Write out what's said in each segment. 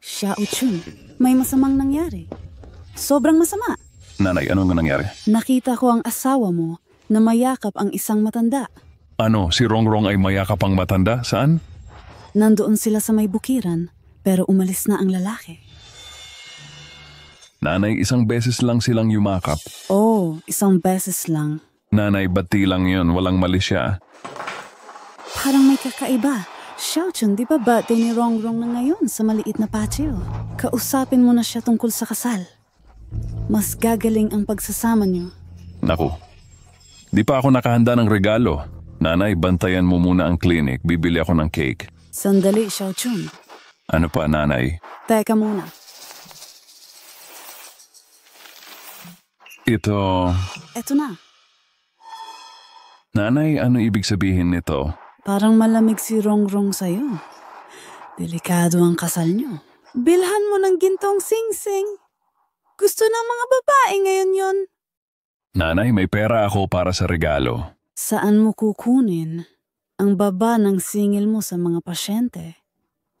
Xiao Chun, may masamang nangyari. Sobrang masama. Nanay, ano nga nangyari? Nakita ko ang asawa mo na mayakap ang isang matanda. Ano, si Rongrong ay mayakap ang matanda? Saan? Nandoon sila sa may bukiran, pero umalis na ang lalaki. Nanay, isang beses lang silang yumakap. Oh, isang beses lang. Nanay, bati lang yun. Walang mali siya. Parang may kakaiba. Xiao Chun, di ba birthday ni Rongrong na ngayon sa maliit na patio? Kausapin mo na siya tungkol sa kasal. Mas gagaling ang pagsasama niyo. Naku, di pa ako nakahanda ng regalo. Nanay, bantayan mo muna ang clinic. Bibili ako ng cake. Sandali, Xiao Chun. Ano pa, nanay? Teka muna. Eto na. Nanay, ano ibig sabihin nito? Parang malamig si Rongrong sa'yo. Delikado ang kasal niyo. Bilhan mo ng gintong sing-sing. Gusto ng mga babae ngayon yon. Nanay, may pera ako para sa regalo. Saan mo kukunin ang baba ng singil mo sa mga pasyente?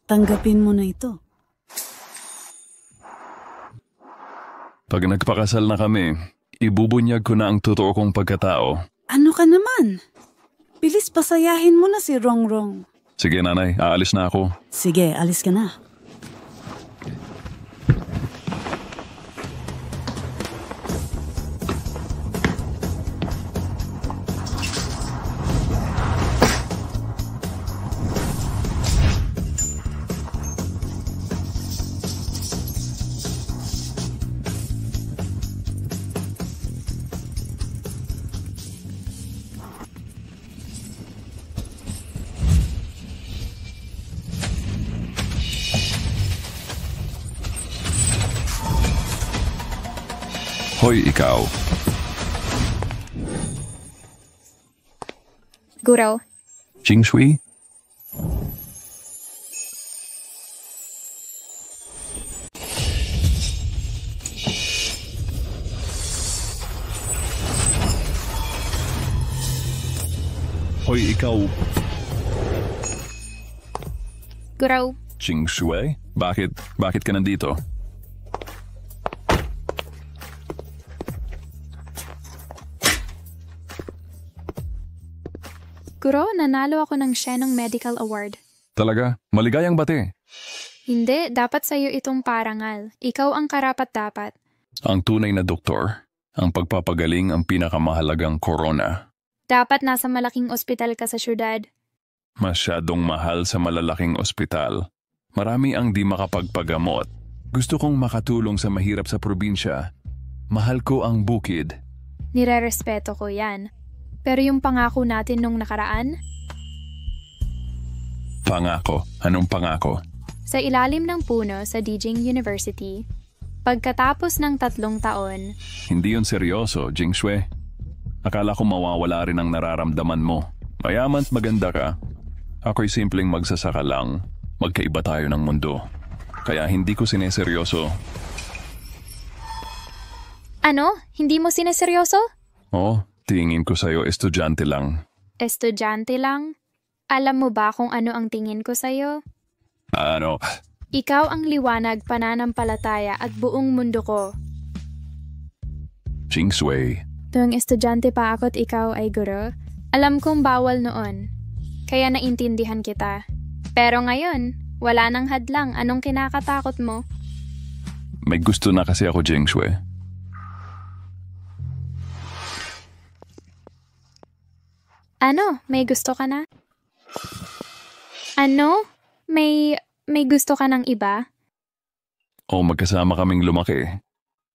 Tanggapin mo na ito. Pag nagpakasal na kami, ibubunyag ko na ang totoo kong pagkatao. Ano ka naman? Bilis pasayahin mo na si Rongrong. Sige nanay, aalis na ako. Sige, alis ka na. Hoy, ikaw. Guro. Jingshui? Hoy, ikaw. Guro. Jingshui? Bakit ka nandito? Guro, nanalo ako ng Shenong Medical Award. Talaga? Maligayang bate. Hindi, dapat sa'yo itong parangal. Ikaw ang karapat-dapat. Ang tunay na doktor, ang pagpapagaling ang pinakamahalagang korona. Dapat nasa malaking ospital ka sa syudad. Masyadong mahal sa malalaking ospital. Marami ang di makapagpagamot. Gusto kong makatulong sa mahirap sa probinsya. Mahal ko ang bukid. Nirerespeto ko yan. Pero yung pangako natin nung nakaraan? Pangako? Anong pangako? Sa ilalim ng puno sa Dijing University, pagkatapos ng 3 taon. Hindi yun seryoso, Jingshui. Akala ko mawawala rin ang nararamdaman mo. Mayama't maganda ka. Ako'y simpleng magsasaka lang. Magkaiba tayo ng mundo. Kaya hindi ko sineseryoso. Ano? Hindi mo sineseryoso? Oo. Tingin ko sa'yo, estudyante lang. Estudyante lang? Alam mo ba kung ano ang tingin ko sa'yo? Ano? Ikaw ang liwanag, pananampalataya at buong mundo ko. Jingshui. Tuwing estudyante pa ako at ikaw ay guro, alam kong bawal noon. Kaya naintindihan kita. Pero ngayon, wala nang hadlang. Anong kinakatakot mo? May gusto na kasi ako, Jingshui. Ano? May gusto ka na? Ano? May gusto ka ng iba? O magkasama kaming lumaki.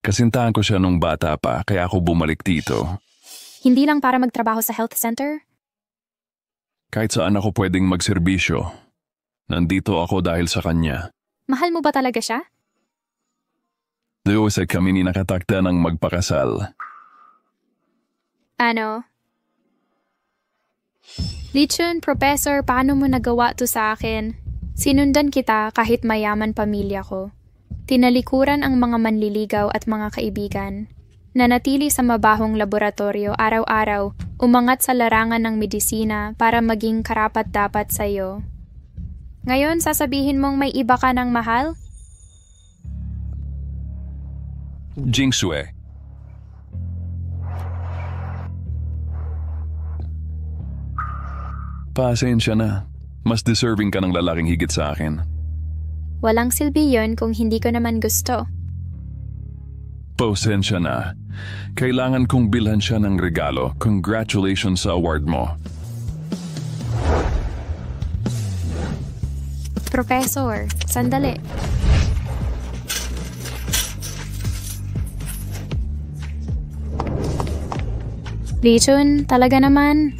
Kasintahan ko siya nung bata pa, kaya ako bumalik dito. Hindi lang para magtrabaho sa health center? Kahit saan ako pwedeng magserbisyo. Nandito ako dahil sa kanya. Mahal mo ba talaga siya? Doon sa kami ni nakatakda ng magpakasal. Ano? Lichun, Professor, paano mo nagawa to sa akin? Sinundan kita kahit mayaman pamilya ko. Tinalikuran ang mga manliligaw at mga kaibigan. Nanatili sa mabahong laboratorio araw-araw, umangat sa larangan ng medisina para maging karapat-dapat sa'yo. Ngayon, sasabihin mong may iba ka ng mahal? Jingsue. Pasensya na. Mas deserving ka ng lalaking higit sa akin. Walang silbi yun kung hindi ko naman gusto. Pasensya na. Kailangan kong bilhan siya ng regalo. Congratulations sa award mo. Professor, sandali. Lichun, talaga naman.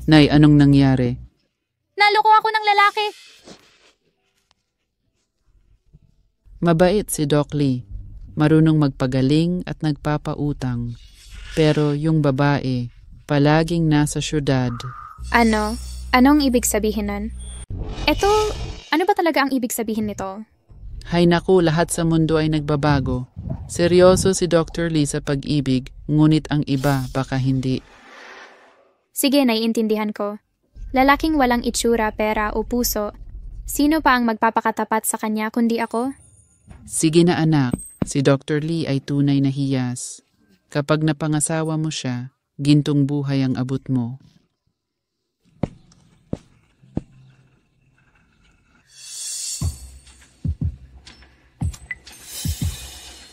Nay, anong nangyari? Naloko ako ng lalaki. Mabait si Doc Lee. Marunong magpagaling at nagpapautang. Pero yung babae, palaging nasa syudad. Ano? Anong ibig sabihin nun? Ano ba talaga ang ibig sabihin nito? Hay naku, lahat sa mundo ay nagbabago. Seryoso si Dr. Lee sa pag-ibig, ngunit ang iba baka hindi. Sige, naiintindihan ko. Lalaking walang itsura, pera o puso. Sino pa ang magpapakatapat sa kanya kundi ako? Sige na anak, si Dr. Lee ay tunay na hiyas. Kapag napangasawa mo siya, gintong buhay ang abot mo.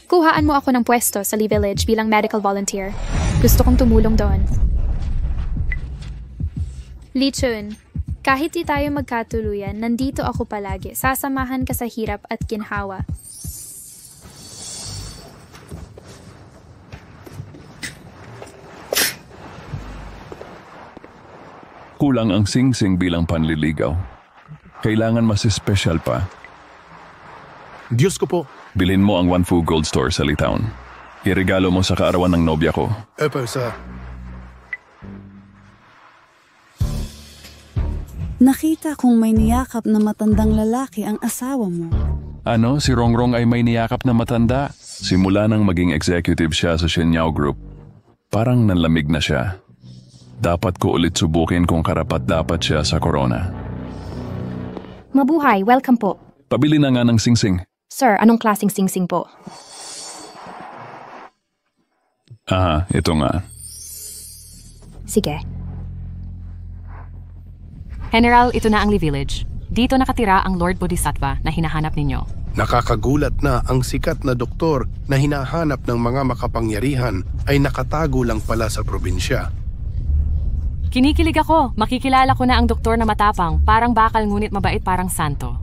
Kuhaan mo ako ng pwesto sa Lee Village bilang medical volunteer. Gusto kong tumulong doon. Lichun, kahit di tayo magkatuluyan, nandito ako palagi. Sasamahan ka sa hirap at ginhawa. Kulang ang singsing bilang panliligaw. Kailangan mas espesyal pa. Diyos ko po. Bilhin mo ang One Fu Gold Store sa Litown. Iregalo mo sa kaarawan ng nobya ko. Sir. Nakita kong may niyakap na matandang lalaki ang asawa mo. Ano, si Rongrong ay may niyakap na matanda. Simula nang maging executive siya sa Shenyao Group, parang nanlamig na siya. Dapat ko ulit subukin kung karapat-dapat siya sa corona. Mabuhay, welcome po. Pabili na nga ng singsing. Sir, anong klaseng singsing po? Aha, ito nga. Sige. General, ito na ang Lee Village. Dito nakatira ang Lord Bodhisattva na hinahanap ninyo. Nakakagulat na ang sikat na doktor na hinahanap ng mga makapangyarihan ay nakatago lang pala sa probinsya. Kinikilig ako. Makikilala ko na ang doktor na matapang. Parang bakal ngunit mabait parang santo.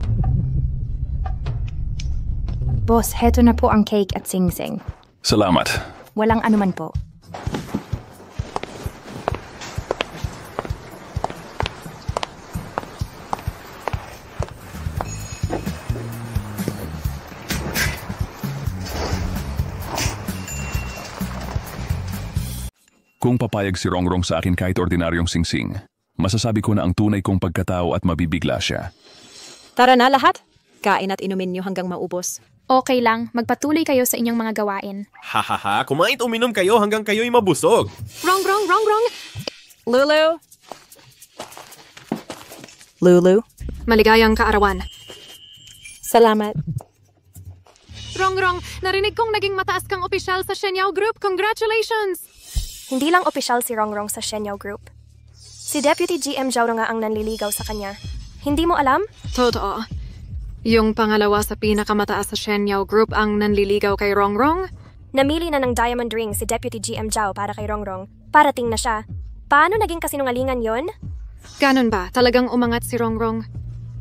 Boss, heto na po ang cake at singsing. Salamat. Walang anuman po. Kung papayag si Rongrong sa akin kahit ordinaryong singsing, masasabi ko na ang tunay kong pagkatao at mabibigla siya. Tara na lahat. Kain at inumin niyo hanggang maubos. Okay lang, magpatuloy kayo sa inyong mga gawain. Hahaha, kumain at uminom kayo hanggang kayo'y mabusog. Wrong. Lulu? Lulu? Maligayang kaarawan. Salamat. Rongrong, narinig kong naging mataas kang opisyal sa Shenyao Group. Congratulations! Hindi lang opisyal si Rongrong sa Shenyao Group. Si Deputy GM Zhao nga ang nanliligaw sa kanya. Hindi mo alam? Totoo. Yung pangalawa sa pinakamataas sa Shenyao Group ang nanliligaw kay Rongrong? Namili na ng diamond ring si Deputy GM Zhao para kay Rongrong. Parating na siya. Paano naging kasinungalingan yon? Ganun ba? Talagang umangat si Rongrong.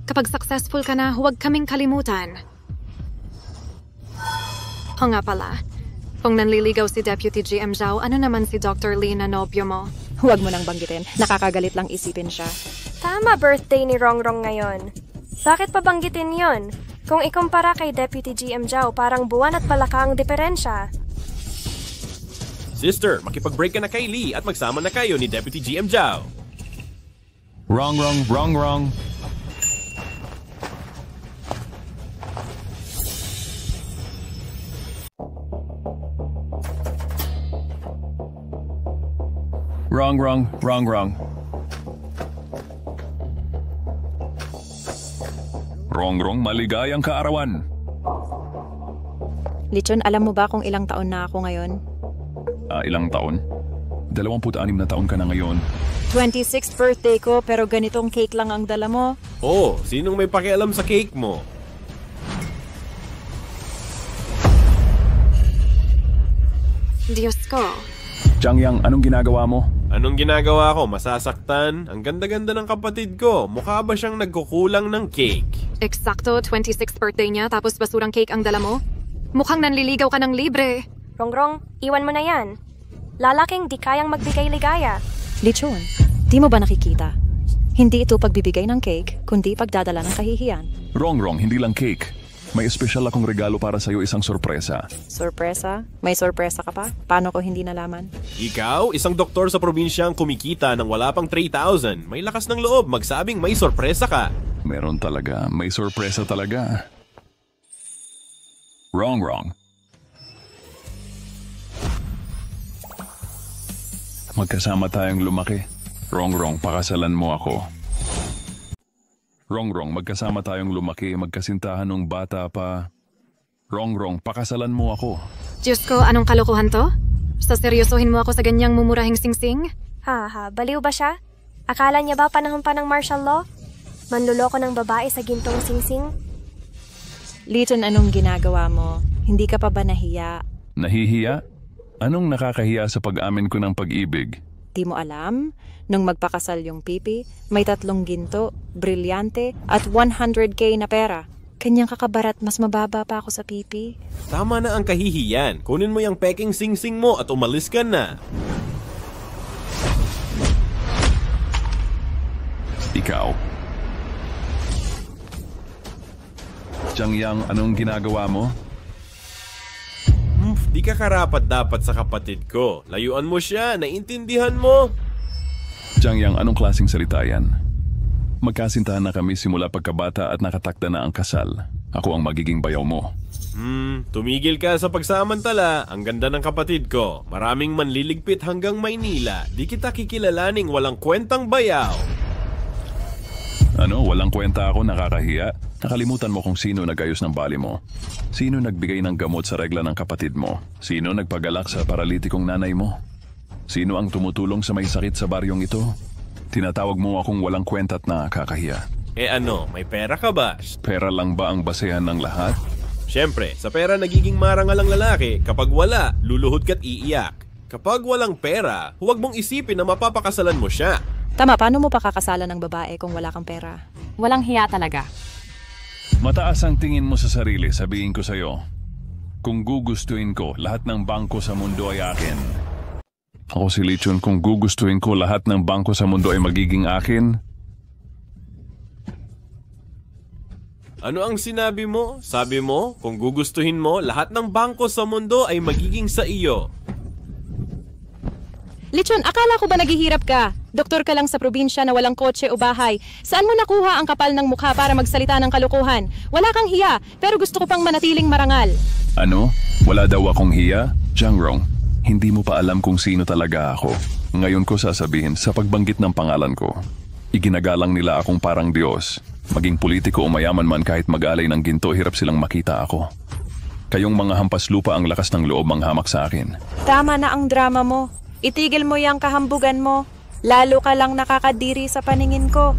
Kapag successful ka na, huwag kaming kalimutan. O nga pala, kung nanliligaw si Deputy GM Zhao, ano naman si Dr. Lee na nobyo mo? Huwag mo nang banggitin. Nakakagalit lang isipin siya. Tama, birthday ni Rongrong ngayon. Bakit pa banggitin yon? Kung ikumpara kay Deputy GM Zhao, parang buwan at palaka ang diferensya. Sister, makipag-break ka na kay Lee at magsama na kayo ni Deputy GM Zhao. Wrong. Wrong. Wrong, maligayang kaarawan. Lichon, alam mo ba kung ilang taon na ako ngayon? Ilang taon? 26 na taon ka na ngayon. 26th birthday ko pero ganitong cake lang ang dala mo. Oh, sinong may pakialam sa cake mo? Diyos ko. Changyang, anong ginagawa mo? Anong ginagawa ko? Masasaktan? Ang ganda-ganda ng kapatid ko. Mukha ba siyang nagkukulang ng cake? Eksakto, 26th birthday niya tapos basurang cake ang dala mo? Mukhang nanliligaw ka ng libre. Rongrong, iwan mo na yan. Lalaking di kayang magbigay ligaya. Lichon, di mo ba nakikita? Hindi ito pagbibigay ng cake, kundi pagdadala ng kahihiyan. Wrong, hindi lang cake. May espesyal akong regalo para sa'yo, isang sorpresa. Sorpresa? May sorpresa ka pa? Paano ko hindi nalaman? Ikaw, isang doktor sa probinsyang kumikita ng wala pang 3,000. May lakas ng loob, magsabing may sorpresa ka. Meron talaga, may sorpresa talaga. Wrong. Magkasama tayong lumaki. Wrong, pakasalan mo ako. Wrong, magkasama tayong lumaki, magkasintahan nung bata pa. Wrong, pakasalan mo ako. Diyos ko, anong kalokohan to? Saseryosohin mo ako sa ganyang mumurahing singsing? Baliw ba siya? Akala niya ba panahon pa ng martial law? Manluloko ng babae sa gintong singsing? Liton, anong ginagawa mo? Hindi ka pa ba nahiya? Nahihiya? Anong nakakahiya sa pag-amin ko ng pag-ibig? Di mo alam? Nung magpakasal yung pipi, may 3 ginto, brilyante, at 100K na pera. Kanyang kakabarat, mas mababa pa ako sa pipi. Tama na ang kahihiyan. Kunin mo yung peking sing-sing mo at umalis ka na. Ikaw. Changyang, anong ginagawa mo? Di ka karapat-dapat sa kapatid ko. Layuan mo siya, naintindihan mo? Changyang, anong klaseng salita yan? Magkasintahan na kami simula pagkabata at nakatakda na ang kasal. Ako ang magiging bayaw mo. Tumigil ka sa pagsamantala. Ang ganda ng kapatid ko. Maraming manliligpit hanggang Maynila. Di kita kikilalaning walang kwentang bayaw. Ano, walang kwenta ako, nakakahiya? Nakalimutan mo kung sino nag-ayos ng bali mo. Sino nagbigay ng gamot sa regla ng kapatid mo? Sino nagpagalak sa paralitikong nanay mo? Sino ang tumutulong sa may sakit sa baryong ito? Tinatawag mo akong walang kwenta at nakakahiya. May pera ka ba? Pera lang ba ang basehan ng lahat? Siyempre, sa pera nagiging marangal ang lalaki. Kapag wala, luluhod ka't iiyak. Kapag walang pera, huwag mong isipin na mapapakasalan mo siya. Tama, paano mo pakakasalan ng babae kung wala kang pera? Walang hiya talaga. Mataas ang tingin mo sa sarili, sabihin ko sa'yo. Kung gugustuhin ko, lahat ng bangko sa mundo ay akin. Ako si Lichon, kung gugustuhin ko, lahat ng bangko sa mundo ay magiging akin. Ano ang sinabi mo? Sabi mo, kung gugustuhin mo, lahat ng bangko sa mundo ay magiging sa iyo. Lichon, akala ko ba naghihirap ka? Doktor ka lang sa probinsya na walang kotse o bahay. Saan mo nakuha ang kapal ng mukha para magsalita ng kalokohan? Wala kang hiya, pero gusto ko pang manatiling marangal. Ano? Wala daw akong hiya? Changrong, hindi mo pa alam kung sino talaga ako. Ngayon ko sasabihin sa pagbanggit ng pangalan ko. Iginagalang nila akong parang Diyos. Maging politiko o mayaman man kahit mag-alay ng ginto, hirap silang makita ako. Kayong mga hampas lupa ang lakas ng loob manghamak sa akin. Tama na ang drama mo. Itigil mo yung kahambugan mo. Lalo ka lang nakakadiri sa paningin ko.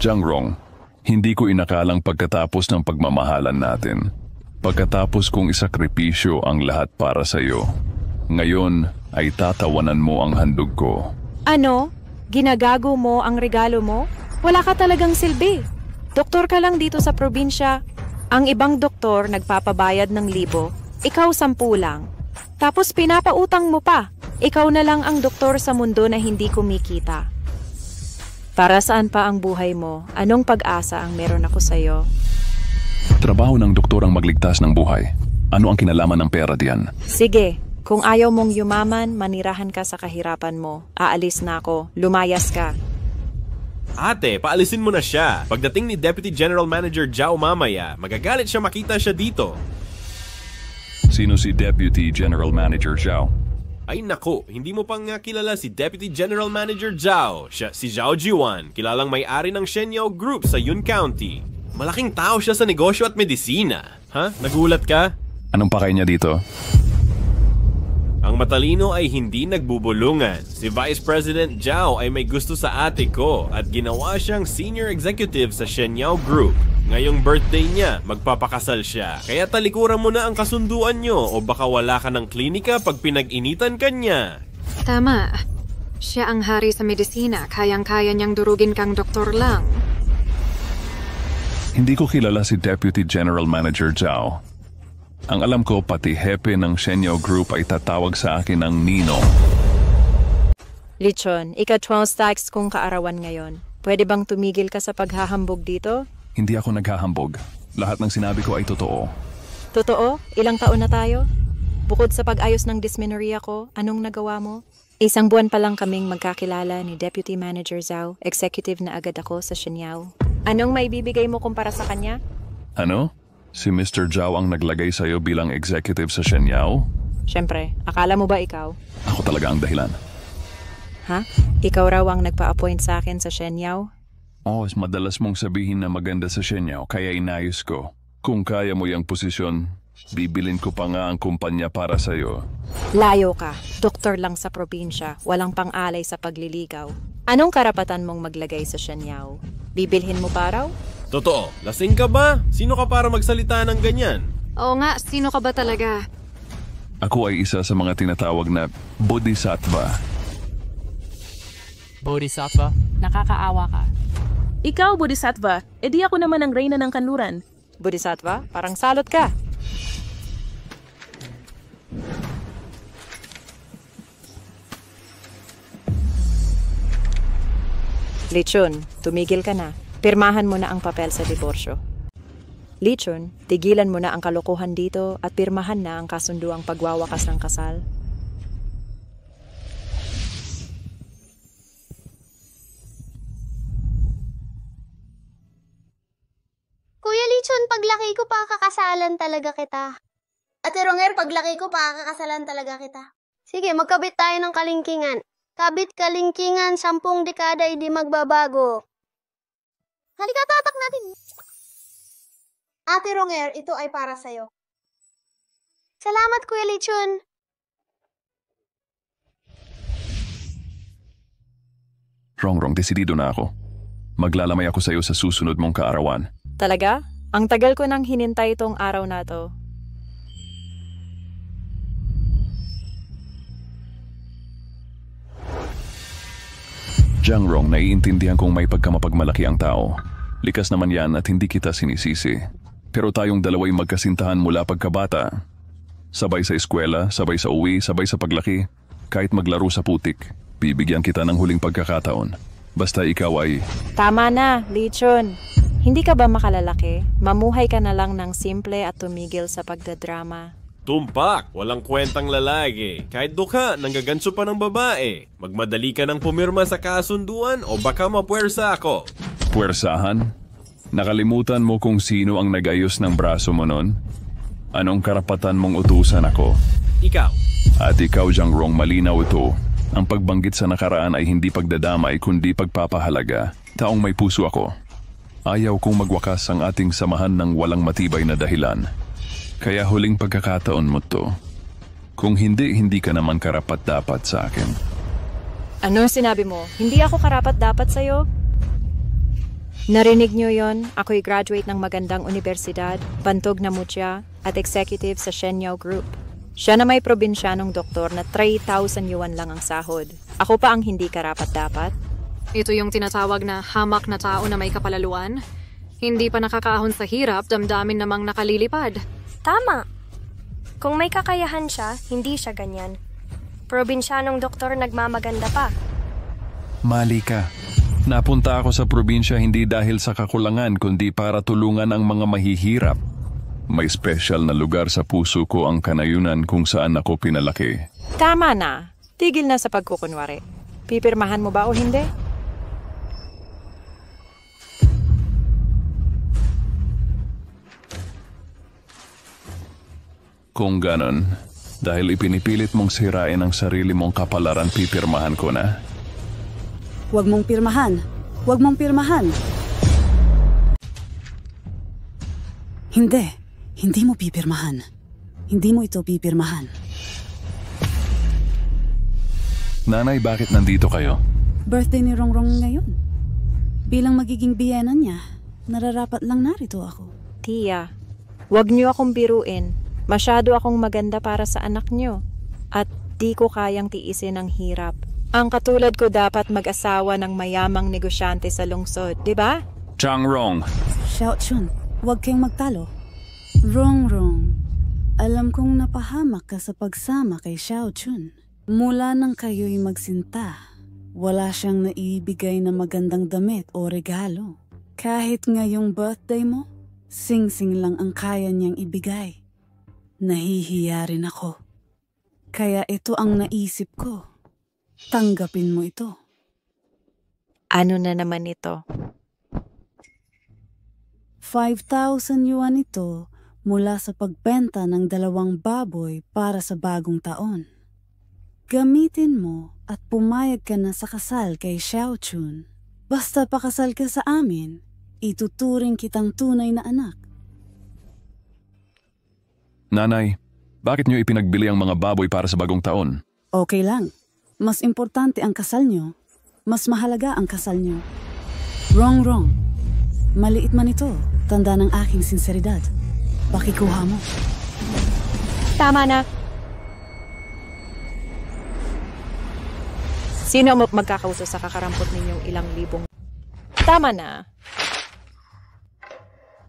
Changrong, hindi ko inakalang pagkatapos ng pagmamahalan natin. Pagkatapos kong isakripisyo ang lahat para sa iyo. Ngayon ay tatawanan mo ang handog ko. Ano? Ginagago mo ang regalo mo? Wala ka talagang silbi. Doktor ka lang dito sa probinsya. Ang ibang doktor nagpapabayad ng 1,000. Ikaw 10 lang. Tapos pinapautang mo pa. Ikaw na lang ang doktor sa mundo na hindi kumikita. Para saan pa ang buhay mo? Anong pag-asa ang meron ako sa'yo? Trabaho ng doktor ang magligtas ng buhay. Ano ang kinalaman ng pera diyan? Sige, Kung ayaw mong yumaman, manirahan ka sa kahirapan mo. Aalis na ako. Lumayas ka. Ate, paalisin mo na siya. Pagdating ni Deputy General Manager Zhao mamaya, magagalit siya makita siya dito. Sino si Deputy General Manager Zhao? Ay naku, hindi mo pang nga kilala si Deputy General Manager Zhao. Siya si Zhao Jiwan, kilalang may-ari ng Shenyao Group sa Yun County. Malaking tao siya sa negosyo at medisina. Ha? Nagulat ka? Anong pakay niya dito? Ang matalino ay hindi nagbubulungan. Si Vice President Zhao ay may gusto sa ate ko at ginawa siyang senior executive sa Shenyao Group. Ngayong birthday niya, magpapakasal siya. Kaya talikuran mo na ang kasunduan nyo o baka wala ka ng klinika pag pinag-initan ka niya. Tama. Siya ang hari sa medisina. Kayang-kaya niyang durugin kang doktor lang. Hindi ko kilala si Deputy General Manager Zhao. Ang alam ko, pati hepe ng Shenyao Group ay tatawag sa akin ng Nino. Lichon, ika-12 stacks kung kaarawan ngayon. Pwede bang tumigil ka sa paghahambog dito? Hindi ako naghahambog. Lahat ng sinabi ko ay totoo. Totoo? Ilang taon na tayo? Bukod sa pag-ayos ng dysmenorrhea ko, anong nagawa mo? 1 buwan pa lang kaming magkakilala ni Deputy Manager Zhao. Executive na agad ako sa Shenyao. Anong maibibigay mo kumpara sa kanya? Ano? Si Mr. Zhao ang naglagay sa'yo bilang executive sa Shenyao? Siyempre, akala mo ba ikaw? Ako talaga ang dahilan. Ha? Ikaw raw ang nagpa-appoint sa akin sa Shenyao? Madalas mong sabihin na maganda sa Shenyao, kaya inayos ko. Kung kaya mo yung posisyon, bibilin ko pa nga ang kumpanya para sa'yo. Layo ka. Doktor lang sa probinsya. Walang pang-alay sa pagliligaw. Anong karapatan mong maglagay sa Shenyao? Bibilhin mo pa raw? Totoo, lasing ka ba? Sino ka para magsalita ng ganyan? Oo nga, sino ka ba talaga? Ako ay isa sa mga tinatawag na Bodhisattva. Bodhisattva? Nakakaawa ka. Ikaw, Bodhisattva. E di ako naman ang reyna ng kanluran. Bodhisattva? Parang salot ka. Lichon, tumigil ka na. Pirmahan mo na ang papel sa diborsyo. Lichon, tigilan mo na ang kalokohan dito at pirmahan na ang kasunduang pagwawakas ng kasal. Kuya Lichon, paglaki ko pakakasalan talaga kita. Ate Ronger, paglaki ko pakakasalan talaga kita. Sige, magkabit tayo ng kalingkingan. Kabit kalingkingan, 10 dekada hindi magbabago. Halika, tatak natin. Ate Ronger, ito ay para sa'yo. Salamat, Kuya Lichon. Rongrong, desidido na ako. Maglalamay ako sa'yo sa susunod mong kaarawan. Talaga? Ang tagal ko nang hinintay itong araw na to. Jiangrong, naiintindihan kong may pagkamapagmalaki ang tao. Likas naman yan at hindi kita sinisisi. Pero tayong dalawa'y magkasintahan mula pagkabata. Sabay sa eskwela, sabay sa uwi, sabay sa paglaki. Kahit maglaro sa putik, bibigyan kita ng huling pagkakataon. Basta ikaw ay... Tama na, Lichon. Hindi ka ba makalalaki? Mamuhay ka na lang ng simple at tumigil sa pagdadrama. Tumpak, walang kwentang lalaki. Kahit duka, nanggaganso pa ng babae. Magmadali ka ng pumirma sa kasunduan o baka mapuwersa ako. Puwersahan? Nakalimutan mo kung sino ang nag-ayos ng braso mo nun? Anong karapatan mong utusan ako? Ikaw. At ikaw, Jiangrong, malinaw ito. Ang pagbanggit sa nakaraan ay hindi pagdadamay kundi pagpapahalaga. Taong may puso ako. Ayaw kong magwakas ang ating samahan ng walang matibay na dahilan. Kaya huling pagkakataon mo to. Kung hindi, hindi ka naman karapat-dapat sa akin. Ano sinabi mo? Hindi ako karapat-dapat sa'yo? Narinig niyo yon? Ako'y graduate ng magandang universidad, bantog na mutya, at executive sa Shenyao Group. Siya na may probinsyanong doktor na 3,000 yuan lang ang sahod. Ako pa ang hindi karapat-dapat? Ito yung tinatawag na hamak na tao na may kapalaluan. Hindi pa nakakaahon sa hirap, damdamin namang nakalilipad. Tama. Kung may kakayahan siya, hindi siya ganyan. Probinsyanong doktor nagmamaganda pa. Mali ka. Napunta ako sa probinsya hindi dahil sa kakulangan kundi para tulungan ang mga mahihirap. May special na lugar sa puso ko ang kanayunan kung saan ako pinalaki. Tama na. Tigil na sa pagkukunwari. Pipirmahan mo ba o hindi? Kung ganon, dahil ipinipilit mong sirain ang sarili mong kapalaran, pipirmahan ko na. Huwag mong pirmahan. Huwag mong pirmahan. Hindi. Hindi mo pipirmahan. Hindi mo ito pipirmahan. Nanay, bakit nandito kayo? Birthday ni Rongrong ngayon. Bilang magiging biyena niya, nararapat lang narito ako. Tia, wag niyo akong biruin. Masyado akong maganda para sa anak niyo. At di ko kayang tiisin ang hirap. Ang katulad ko dapat mag-asawa ng mayamang negosyante sa lungsod, di ba? Changrong! Xiaochun, huwag kayong magtalo. Rongrong, alam kong napahamak ka sa pagsama kay Xiaochun. Mula nang kayo'y magsinta, wala siyang naibigay na magandang damit o regalo. Kahit ngayong birthday mo, singsing lang ang kaya niyang ibigay. Nahihiya rin ako. Kaya ito ang naisip ko. Tanggapin mo ito. Ano na naman ito? 5,000 yuan ito mula sa pagbenta ng 2 baboy para sa bagong taon. Gamitin mo at pumayag ka na sa kasal kay Xiaochun. Basta pakasal ka sa amin, ituturing kitang tunay na anak. Nanay, bakit niyo ipinagbili ang mga baboy para sa bagong taon? Okay lang. Mas importante ang kasal niyo. Mas mahalaga ang kasal niyo. Rongrong. Maliit man ito, tanda ng aking sinseridad. Pakikuha mo. Tama na. Sino ang magkakauso sa kakarampot ninyong ilang libong? Tama na.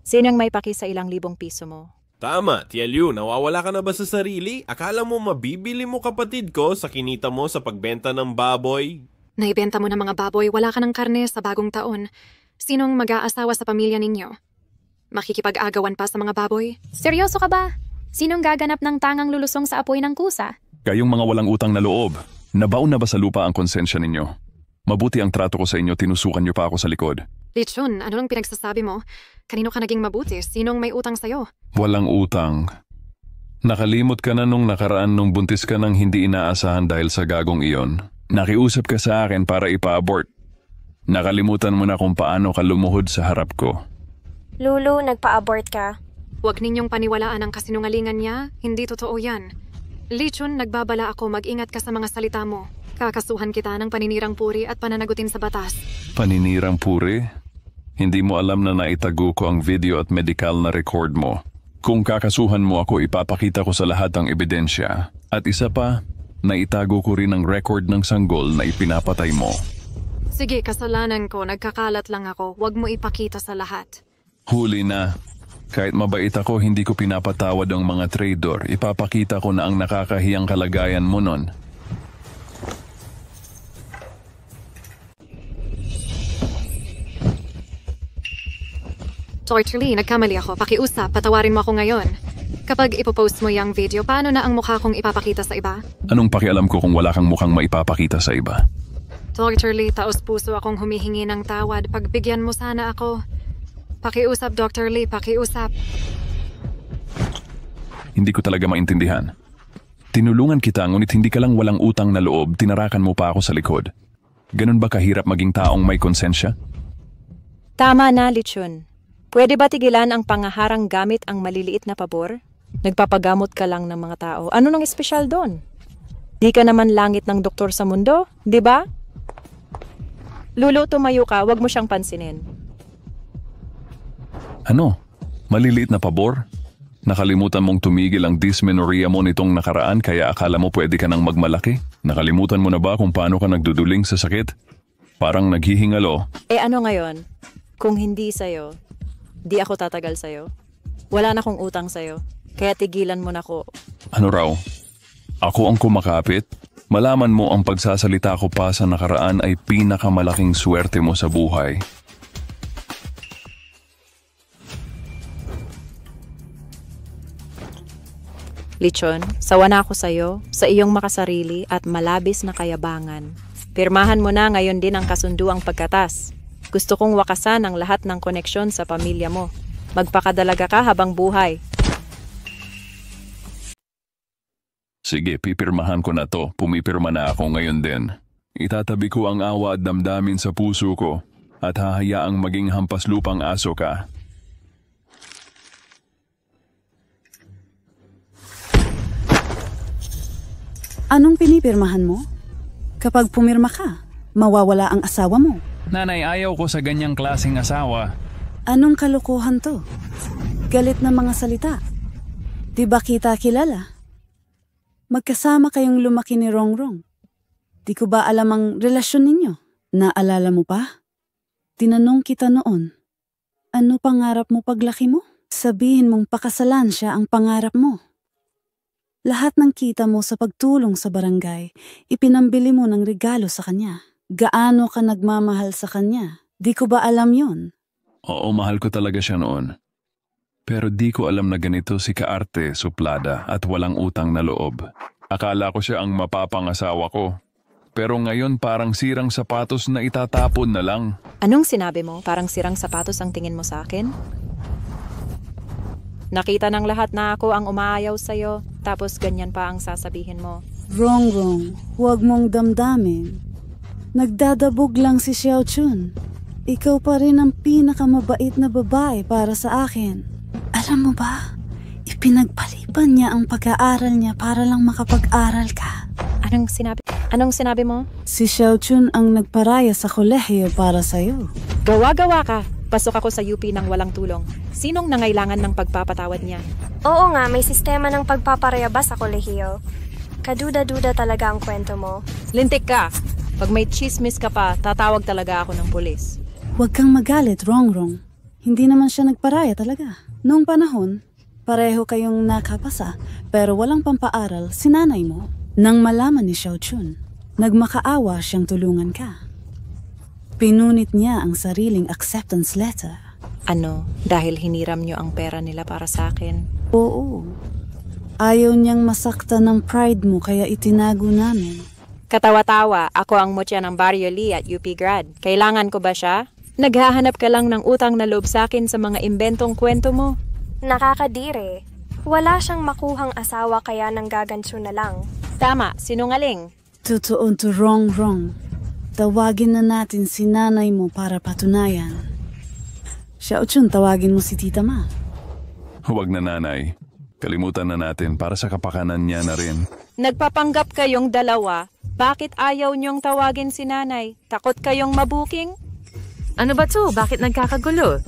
Sino ang may paki sa ilang libong piso mo? Tama, Tia Liu, nawawala ka na ba sa sarili? Akala mo mabibili mo kapatid ko sa kinita mo sa pagbenta ng baboy? Naibenta mo ng mga baboy, wala ka ng karne sa bagong taon. Sinong mag-aasawa sa pamilya ninyo? Makikipag-agawan pa sa mga baboy? Seryoso ka ba? Sinong gaganap ng tangang lulusong sa apoy ng kusa? Kayong mga walang utang na loob. Nabaon na ba sa lupa ang konsensya ninyo? Mabuti ang trato ko sa inyo, tinusukan niyo pa ako sa likod. Lichun, ano lang pinagsasabi mo? Kanino ka naging mabuti? Sinong may utang sa'yo? Walang utang. Nakalimot ka na nung nakaraan nung buntis ka nang hindi inaasahan dahil sa gagong iyon. Nakiusap ka sa akin para ipa-abort. Nakalimutan mo na kung paano ka lumuhod sa harap ko. Lulu, nagpa-abort ka. Huwag ninyong paniwalaan ang kasinungalingan niya. Hindi totoo yan. Lichun, nagbabala ako, mag-ingat ka sa mga salita mo. Kakasuhan kita ng paninirang puri at pananagutin sa batas. Paninirang puri? Hindi mo alam na naitago ko ang video at medical na record mo. Kung kakasuhan mo ako, ipapakita ko sa lahat ang ebidensya. At isa pa, naitago ko rin ang record ng sanggol na ipinapatay mo. Sige, kasalanan ko. Nagkakalat lang ako. Huwag mo ipakita sa lahat. Huli na. Kahit mabait ako, hindi ko pinapatawad ang mga traitor. Ipapakita ko na ang nakakahiyang kalagayan mo nun. Dr. Lee, nagkamali ako. Pakiusap, patawarin mo ako ngayon. Kapag ipopost mo yung video, paano na ang mukha kong ipapakita sa iba? Anong pakialam ko kung wala kang mukhang maipapakita sa iba? Dr. Lee, taos-puso akong humihingi ng tawad. Pagbigyan mo sana ako. Pakiusap, Dr. Lee, pakiusap. Hindi ko talaga maintindihan. Tinulungan kita, ngunit hindi ka lang walang utang na loob, tinarakan mo pa ako sa likod. Ganun ba kahirap maging taong may konsensya? Tama na, Lichun. Pwede ba tigilan ang pangaharang gamit ang maliliit na pabor? Nagpapagamot ka lang ng mga tao. Ano nang espesyal doon? Di ka naman langit ng doktor sa mundo, di ba? Lulu, tumayo ka, wag mo siyang pansinin. Ano? Maliliit na pabor? Nakalimutan mong tumigil ang dysmenorrhea mo nitong nakaraan kaya akala mo pwede ka nang magmalaki? Nakalimutan mo na ba kung paano ka nagduduling sa sakit? Parang naghihingalo. Ano ngayon? Kung hindi sa'yo, di ako tatagal sa'yo. Wala na akong utang sa'yo. Kaya tigilan mo na ko. Ano raw? Ako ang kumakapit? Malaman mo ang pagsasalita ko pa sa nakaraan ay pinakamalaking swerte mo sa buhay. Lichon, sawa na ako sa'yo, sa iyong makasarili at malabis na kayabangan. Pirmahan mo na ngayon din ang kasunduang pagkatas. Gusto kong wakasan ang lahat ng koneksyon sa pamilya mo. Magpakadalaga ka habang buhay. Sige, pipirmahan ko na to. Pumipirma na ako ngayon din. Itatabi ko ang awa at damdamin sa puso ko at hahayaang maging hampas lupang aso ka. Anong pinipirmahan mo? Kapag pumirma ka, mawawala ang asawa mo. Nanay, ayaw ko sa ganyang klaseng asawa. Anong kalokohan to? Galit na mga salita. Di ba kita kilala? Magkasama kayong lumaki ni Rongrong. Di ko ba alam ang relasyon ninyo? Naalala mo pa? Tinanong kita noon, ano pangarap mo paglaki mo? Sabihin mong pakasalan siya ang pangarap mo. Lahat ng kita mo sa pagtulong sa barangay, ipinambili mo ng regalo sa kanya. Gaano ka nagmamahal sa kanya? Di ko ba alam yon? Oo, mahal ko talaga siya noon. Pero di ko alam na ganito si kaarte, suplada at walang utang na loob. Akala ko siya ang mapapangasawa ko. Pero ngayon parang sirang sapatos na itatapon na lang. Anong sinabi mo? Parang sirang sapatos ang tingin mo sa akin? Nakita ng lahat na ako ang umaayaw sa'yo, tapos ganyan pa ang sasabihin mo. Rongrong, huwag mong damdamin. Nagdadabog lang si Xiao Chun. Ikaw pa rin ang pinakamabait na babae para sa akin. Alam mo ba, ipinagpaliban niya ang pag-aaral niya para lang makapag-aral ka. Anong sinabi mo? Si Xiao Chun ang nagparaya sa kolehiyo para sa'yo. Gawa-gawa ka! Pasok ako sa UP ng walang tulong. Sinong nangailangan ng pagpapatawad niya? Oo nga, may sistema ng pagpaparayaba sa kolehiyo. Kaduda-duda talaga ang kwento mo. Lintik ka! Pag may chismis ka pa, tatawag talaga ako ng pulis. Huwag kang magalit, Rongrong. Hindi naman siya nagparaya talaga. Noong panahon, pareho kayong nakapasa, pero walang pampaaral si nanay mo. Nang malaman ni Xiao Chun, nagmakaawa siyang tulungan ka. Pinunit niya ang sariling acceptance letter. Ano? Dahil hiniram niyo ang pera nila para sa akin? Oo. Ayaw niyang masaktan ng pride mo kaya itinago namin. Katawa-tawa, ako ang mutya ng Barrio Lee at UP grad. Kailangan ko ba siya? Naghahanap ka lang ng utang na loob sa akin sa mga imbentong kwento mo. Nakakadire. Wala siyang makuhang asawa kaya nanggagansyo na lang. Tama, sinungaling. Totoo to Rongrong. Tawagin na natin si nanay mo para patunayan. Xiao Chun, tawagin mo si Tita Ma. Huwag na nanay. Kalimutan na natin para sa kapakanan niya na rin. Nagpapanggap kayong dalawa. Bakit ayaw niyong tawagin si nanay? Takot kayong mabuking? Ano ba to? Bakit nagkakagulo?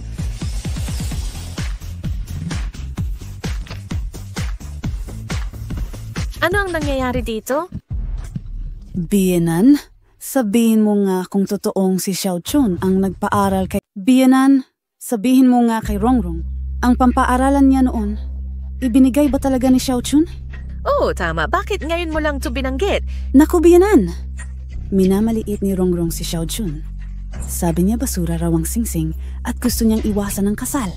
Ano ang nangyayari dito? Bienan? Sabihin mo nga kung totoong si Xiao Chun ang nagpaaral kay Bienan. Sabihin mo nga kay Rongrong, ang pampaaralan niya noon, ibinigay ba talaga ni Xiao Chun? Oo, tama. Bakit ngayon mo lang ito binanggit? Naku, Bienan! Minamaliit ni Rongrong si Xiao Chun. Sabi niya basura raw ang singsing at gusto niyang iwasan ng kasal.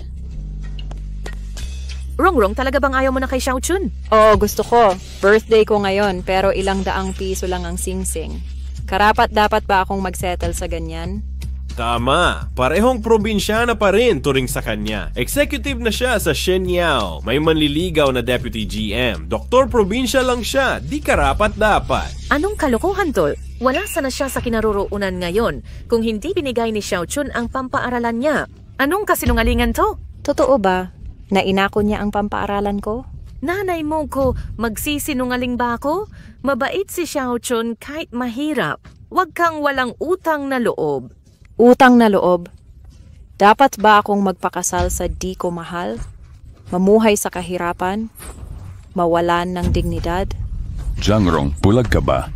Rongrong, talaga bang ayaw mo na kay Xiao Chun? Oo, gusto ko. Birthday ko ngayon pero ilang daang piso lang ang singsing. Karapat dapat ba akong magsettle sa ganyan? Tama. Parehong probinsyana pa rin turing sa kanya. Executive na siya sa Shenyao. May manliligaw na Deputy GM. Doktor probinsya lang siya. Di karapat dapat. Anong kalokohan, tol? Wala sana siya sa kinaroroonan ngayon kung hindi binigay ni Xiao Chun ang pampaaralan niya. Anong kasinungalingan to? Totoo ba? Nainako niya ang pampaaralan ko? Nanay mo ko, magsisinungaling ba ako? Mabait si Xiao Chun kahit mahirap. Huwag kang walang utang na loob. Utang na loob? Dapat ba akong magpakasal sa di ko mahal? Mamuhay sa kahirapan? Mawalan ng dignidad? Jangrong, bulag ka ba?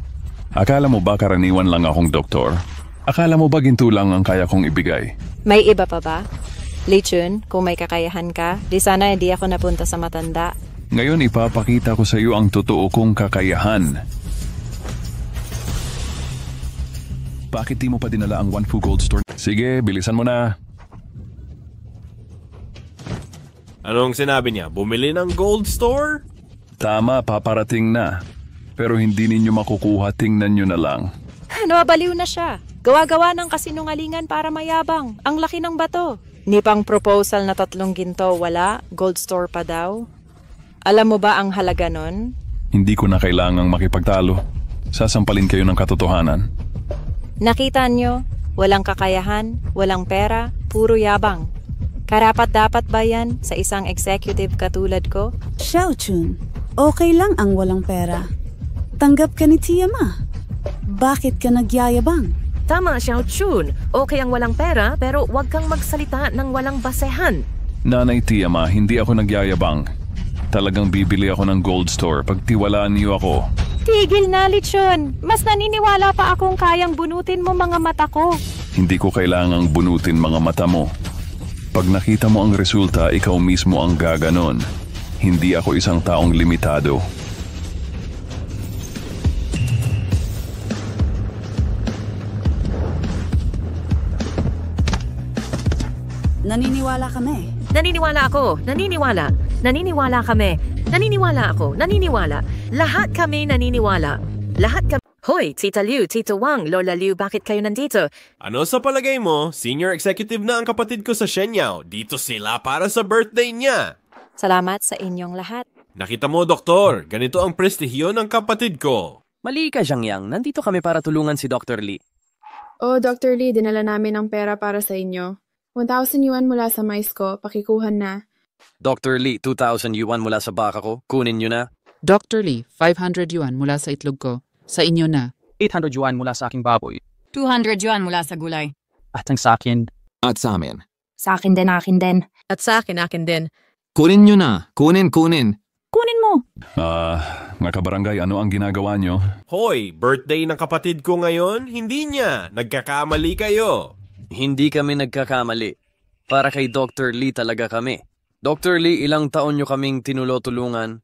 Akala mo ba karaniwan lang akong doktor? Akala mo ba ginto lang ang kaya kong ibigay? May iba pa ba? Lichun, kung may kakayahan ka, di sana hindi ako napunta sa matanda. Ngayon ipapakita ko sa iyo ang totoo kong kakayahan. Bakit di mo pa dinala ang Wanfu Gold Store? Sige, bilisan mo na. Anong sinabi niya? Bumili ng gold store? Tama, paparating na. Pero hindi ninyo makukuha, tingnan nyo na lang. Nabaliw na siya. Gawa-gawa ng kasinungalingan para mayabang. Ang laki ng bato. Ni pang proposal na 3 ginto, wala? Gold store pa daw? Alam mo ba ang halaga nun? Hindi ko na kailangang makipagtalo. Sasampalin kayo ng katotohanan. Nakita nyo? Walang kakayahan, walang pera, puro yabang. Karapat-dapat ba yan sa isang executive katulad ko? Xiaochun, okay lang ang walang pera. Tanggap ka ni Tia Ma. Bakit ka nagyayabang? Tama, Xiaochun. Okay ang walang pera, pero huwag kang magsalita ng walang basehan. Nanay Tia Ma, hindi ako nagyayabang. Talagang bibili ako ng gold store. Pagtiwalaan niyo ako. Tigil na, Lechon. Mas naniniwala pa akong kayang bunutin mo mga mata ko. Hindi ko kailangang bunutin mga mata mo. Pag nakita mo ang resulta, ikaw mismo ang gaganon. Hindi ako isang taong limitado. Naniniwala kami. Naniniwala ako. Naniniwala. Naniniwala kami. Naniniwala ako. Naniniwala. Lahat kami naniniwala. Lahat kami. Hoy, Tita Liu, Tito Wang, Lola Liu, bakit kayo nandito? Ano sa palagay mo? Senior executive na ang kapatid ko sa Shenyao. Dito sila para sa birthday niya. Salamat sa inyong lahat. Nakita mo, Doktor. Ganito ang prestihiyo ng kapatid ko. Mali ka, Zhangyang. Nandito kami para tulungan si Dr. Lee. Oh, Dr. Lee, dinala namin ang pera para sa inyo. 1,000 yuan mula sa mais ko, pakikuhan na. Dr. Lee, 2,000 yuan mula sa baka ko. Kunin nyo na. Dr. Lee, 500 yuan mula sa itlog ko. Sa inyo na. 800 yuan mula sa aking baboy. 200 yuan mula sa gulay. At ang sa akin. At sa amin. Sa akin din, akin din. At sa akin din. Kunin nyo na. Kunin. Kunin mo. Mga kabarangay, ano ang ginagawa nyo? Hoy, birthday ng kapatid ko ngayon? Hindi niya. Nagkakamali kayo. Hindi kami nagkakamali. Para kay Dr. Lee talaga kami. Dr. Lee, ilang taon nyo kaming tinulotulungan.